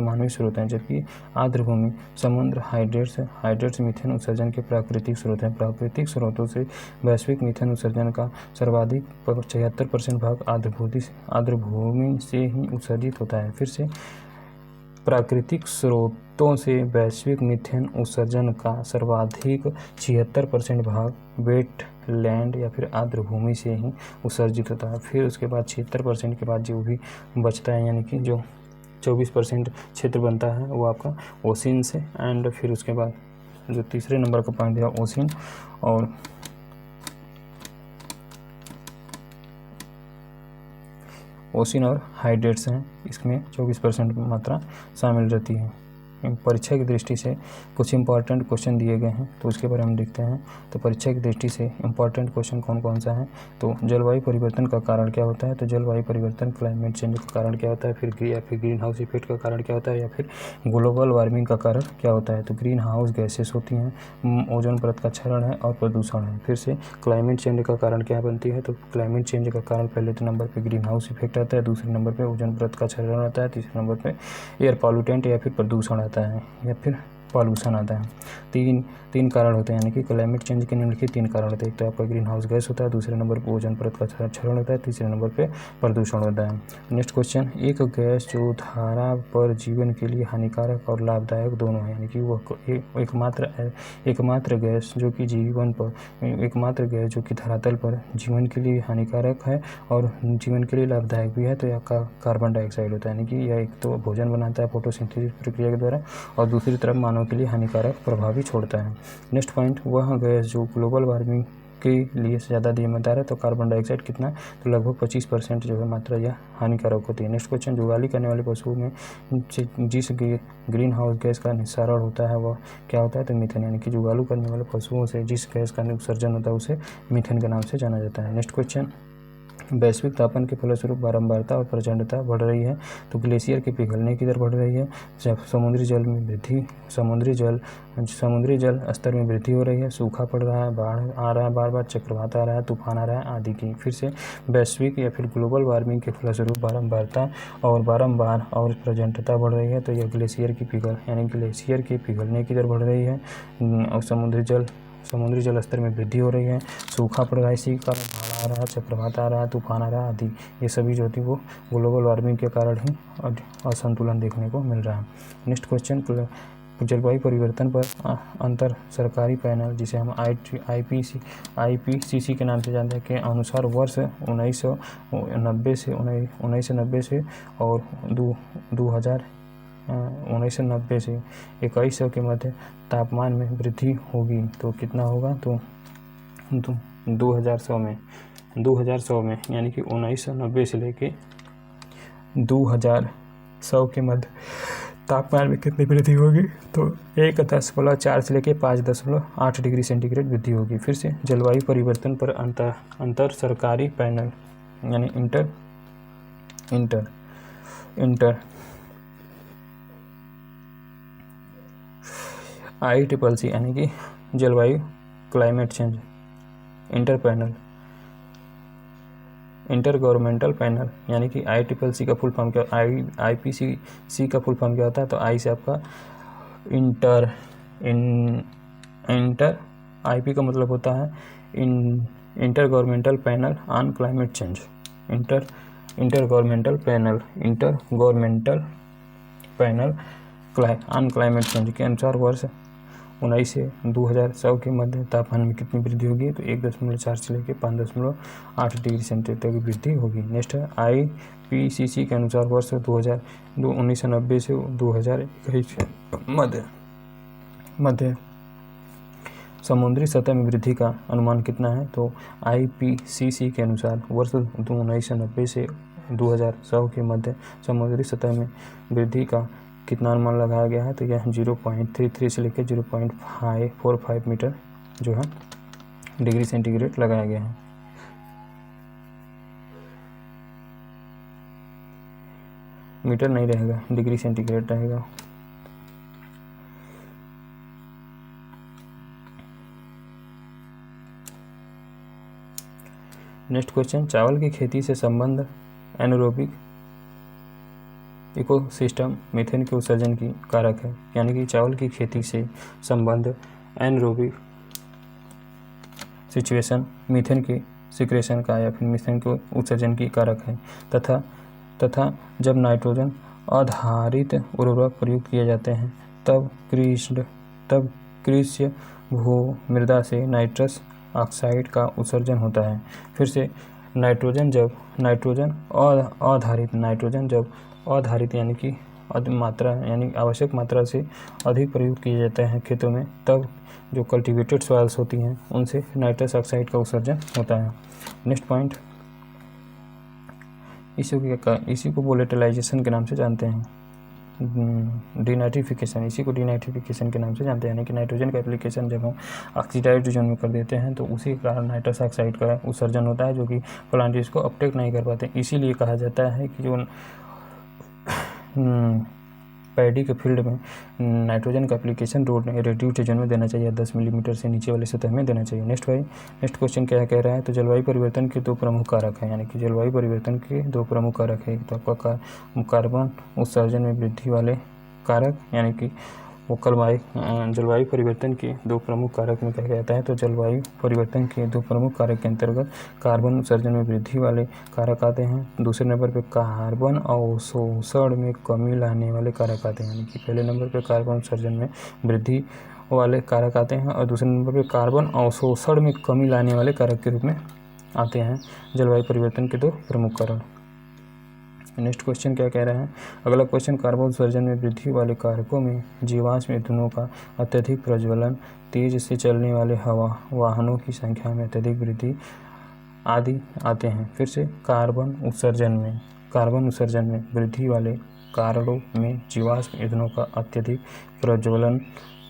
मानवीय स्रोत हैं। जबकि आर्द्र भूमि, समुद्र, हाइड्रेट्स मीथेन उत्सर्जन के प्राकृतिक स्रोत हैं। प्राकृतिक स्रोतों से वैश्विक मीथेन उत्सर्जन का सर्वाधिक 76% भाग आर्द्र भूमि से ही उत्सर्जित होता है। फिर से, प्राकृतिक स्रोतों से वैश्विक मीथेन उत्सर्जन का सर्वाधिक 76% भाग वेटलैंड या फिर आर्द्र भूमि से ही उत्सर्जित होता है। फिर उसके बाद 76% के बाद जो भी बचता है यानी कि जो 24% क्षेत्र बनता है वो आपका ओशिन से एंड फिर उसके बाद जो तीसरे नंबर का पॉइंट दिया ओशिन और हाइड्रेट्स हैं, इसमें 24% मात्रा शामिल रहती है। परीक्षा की दृष्टि से कुछ इंपॉर्टेंट क्वेश्चन दिए गए हैं तो उसके बारे में देखते हैं। तो परीक्षा की दृष्टि से इंपॉर्टेंट क्वेश्चन कौन कौन सा है? तो जलवायु परिवर्तन का कारण क्या होता है? तो जलवायु परिवर्तन क्लाइमेट चेंज का कारण क्या होता है? फिर ग्रीन हाउस इफेक्ट का कारण क्या होता है? या फिर ग्लोबल वार्मिंग का कारण क्या होता है? तो ग्रीन हाउस गैसेस होती हैं, ओजोन परत का क्षरण है और प्रदूषण है। फिर से क्लाइमेट चेंज का कारण क्या बनती है? तो क्लाइमेट चेंज का कारण पहले तो नंबर पर ग्रीन हाउस इफेक्ट आता है, दूसरे नंबर पर ओजोन परत का क्षरण आता है, तीसरे नंबर पर एयर पॉल्यूटेंट या फिर प्रदूषण आता है या फिर पॉल्यूशन आता है। तीन कारण होते हैं, यानी कि क्लाइमेट चेंज के निम्नलिखित 3 कारण होते हैं। एक तो आपका ग्रीन हाउस गैस होता है, दूसरे नंबर पर ओजोन परत का क्षरण होता है, तीसरे नंबर पे प्रदूषण होता है। नेक्स्ट क्वेश्चन, एक गैस जो धारा पर जीवन के लिए हानिकारक और लाभदायक दोनों है, यानी कि वो एकमात्र गैस जो कि धरातल पर जीवन के लिए हानिकारक है और जीवन के लिए लाभदायक भी है, तो यह कार्बन डाइऑक्साइड होता है। यानी कि यह एक तो भोजन बनाता है फोटोसिंथेसिस प्रक्रिया के द्वारा और दूसरी तरफ मानव के लिए हानिकारक प्रभाव भी छोड़ता है। नेक्स्ट पॉइंट, वह गैस जो ग्लोबल वार्मिंग के लिए ज़्यादा जिम्मेदार है, तो कार्बन डाइऑक्साइड कितना? तो लगभग 25% जो है मात्रा यह हानिकारक होती है। नेक्स्ट क्वेश्चन, जुगाली करने वाले पशुओं में जिस ग्रीन हाउस गैस का निस्सारण होता है वह क्या होता है? तो मीथेन। यानी कि जुगालू करने वाले पशुओं से जिस गैस का उत्सर्जन होता है उसे मीथेन के नाम से जाना जाता है। नेक्स्ट क्वेश्चन, वैश्विक तापमान के फलस्वरूप बारंबारता और प्रचंडता बढ़ रही है, तो ग्लेशियर के पिघलने की दर बढ़ रही है। जब समुद्री जल में वृद्धि, समुद्री जल स्तर में वृद्धि हो रही है, सूखा पड़ रहा है, बाढ़ आ रहा है, बार बार चक्रवात आ रहा है, तूफान आ रहा है आदि की। फिर से वैश्विक या फिर ग्लोबल वार्मिंग के फलस्वरूप बारंबार और प्रचंडता बढ़ रही है, तो यह ग्लेशियर के पिघलने की दर बढ़ रही है। और समुद्री जल स्तर में वृद्धि हो रही है, सूखा पड़ रहा है, इसी के कारण बाढ़ आ रहा है, चक्रवात आ रहा है, तूफान आ रहा है आदि। ये सभी जो थी वो ग्लोबल वार्मिंग के कारण ही असंतुलन देखने को मिल रहा है। नेक्स्ट क्वेश्चन, जलवायु परिवर्तन पर अंतर सरकारी पैनल, जिसे हम IPCC के नाम से जानते हैं, के अनुसार वर्ष 1990 से और 1990 से 2100 के मध्य तापमान में वृद्धि होगी, तो कितना होगा, तो 2100 में यानी कि 1990 से लेके 2100 के मध्य तापमान में कितनी वृद्धि होगी, तो 1.4 से लेके 5.8 डिग्री सेंटीग्रेड वृद्धि होगी। फिर से जलवायु परिवर्तन पर अंतर सरकारी पैनल यानी IPCC यानी कि जलवायु climate change inter governmental panel यानी कि IPCC का फुल फॉर्म क्या, IPCC का फुल फॉर्म क्या होता है, तो आई से आपका इंटर IP का मतलब होता है inter governmental panel on climate change. Inter governmental panel on climate change के अनुसार वर्ष 19 से 2100 के मध्य तापमान में कितनी वृद्धि होगी, तो 1.4 से लेकर 5.8 डिग्री सेंटीग्रेड तक की वृद्धि होगी। नेक्स्ट है IPCC के अनुसार वर्ष 1990 से 2021 मध्य समुद्री सतह में वृद्धि का अनुमान कितना है, तो IPCC के अनुसार वर्ष 1990 से 2100 के मध्य समुद्री सतह में वृद्धि का कितना अनुमान लगाया गया है, तो यह 0.33 से लेकर 0.545 मीटर जो है डिग्री सेंटीग्रेड लगाया गया है। मीटर नहीं रहेगा, डिग्री सेंटीग्रेड रहेगा। नेक्स्ट क्वेश्चन, चावल की खेती से संबंध एनारोबिक इकोसिस्टम मीथेन के उत्सर्जन की कारक है, यानी कि चावल की खेती से संबंध एनारोबिक सिचुएशन मीथेन के सिक्रेशन का या फिर मीथेन के उत्सर्जन की कारक है। तथा जब नाइट्रोजन आधारित उर्वरक प्रयुक्त किए जाते हैं तब कृषि भू मृदा से नाइट्रस ऑक्साइड का उत्सर्जन होता है। फिर से नाइट्रोजन जब आधारित यानी कि आवश्यक मात्रा से अधिक प्रयोग किए जाते हैं खेतों में, तब जो कल्टीवेटेड सॉइल्स होती हैं उनसे नाइट्रस ऑक्साइड का उत्सर्जन होता है। नेक्स्ट पॉइंट, इसी को वोलेटिलाइजेशन के नाम से जानते हैं, डीनाइट्रिफिकेशन, इसी को डीनाइट्रिफिकेशन के नाम से जानते हैं, यानी कि नाइट्रोजन का एप्लीकेशन जब हम ऑक्सीडाइज्ड जोन में कर देते हैं तो उसी के कारण नाइट्रस ऑक्साइड का उत्सर्जन होता है, जो कि प्लांट इसको अपटेक नहीं कर पाते। इसीलिए कहा जाता है कि जो पैडी के फील्ड में नाइट्रोजन का एप्लीकेशन रेड्यूस्ड जोन में देना चाहिए, 10 मिलीमीटर से नीचे वाले सतह में देना चाहिए। नेक्स्ट क्वेश्चन क्या कह रहा है, तो जलवायु परिवर्तन के 2 प्रमुख कारक हैं, यानी कि जलवायु परिवर्तन के 2 प्रमुख कारक है। तो आपका कार्बन उत्सर्जन में वृद्धि वाले कारक, यानी कि वो जलवायु परिवर्तन के 2 प्रमुख कारक में क्या कहता है, तो जलवायु परिवर्तन के 2 प्रमुख कारक के अंतर्गत कार्बन उत्सर्जन में वृद्धि वाले कारक आते हैं। दूसरे नंबर पे कार्बन अवशोषण में कमी लाने वाले कारक आते हैं, यानी कि पहले नंबर पे कार्बन उत्सर्जन में वृद्धि वाले कारक आते हैं और दूसरे नंबर पे कार्बन अवशोषण में कमी लाने वाले कारक के रूप में आते हैं जलवायु परिवर्तन के 2 प्रमुख कारक। नेक्स्ट क्वेश्चन क्या कह रहा है, अगला क्वेश्चन, कार्बन उत्सर्जन में वृद्धि वाले कारकों में जीवाश्म ईंधनों का अत्यधिक प्रज्वलन, तेज से चलने वाले वाहनों की संख्या में अत्यधिक वृद्धि आदि आते हैं। फिर से कार्बन उत्सर्जन में वृद्धि वाले कारणों में जीवाश्म ईंधनों का अत्यधिक प्रज्वलन,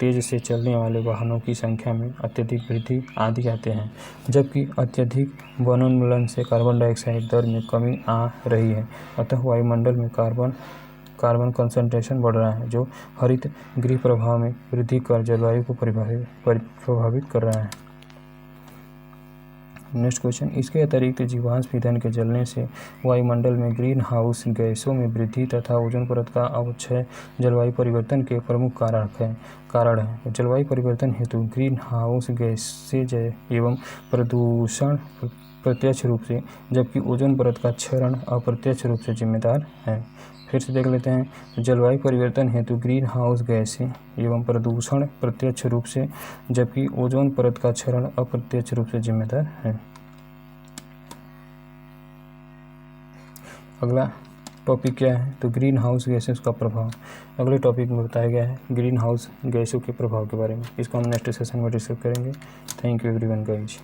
तेज़ से चलने वाले वाहनों की संख्या में अत्यधिक वृद्धि आदि आते हैं, जबकि अत्यधिक वनोन्मूलन से कार्बन डाइऑक्साइड दर में कमी आ रही है। अतः वायुमंडल में कार्बन कंसंट्रेशन बढ़ रहा है, जो हरित गृह प्रभाव में वृद्धि कर जलवायु को प्रभावित कर रहा है। नेक्स्ट क्वेश्चन, इसके अतिरिक्त जीवाश्म ईंधन के जलने से वायुमंडल में ग्रीन हाउस गैसों में वृद्धि तथा ओजोन परत का अवक्षय जलवायु परिवर्तन के प्रमुख कारण है। जलवायु परिवर्तन हेतु ग्रीन हाउस गैसेज एवं प्रदूषण प्रत्यक्ष रूप से, जबकि ओजोन परत का क्षरण अप्रत्यक्ष रूप से जिम्मेदार है। फिर से देख लेते हैं। जलवायु परिवर्तन हेतु ग्रीन हाउस गैसें एवं प्रदूषण प्रत्यक्ष रूप से, जबकि ओजोन परत का क्षरण अप्रत्यक्ष रूप से जिम्मेदार है। अगला टॉपिक क्या है, तो ग्रीन हाउस गैसेस का प्रभाव। अगले टॉपिक में बताया गया है ग्रीन हाउस गैसों के प्रभाव के बारे में। इसको हम नेक्स्ट सेशन में डिस्कस करेंगे। Thank you everyone guys.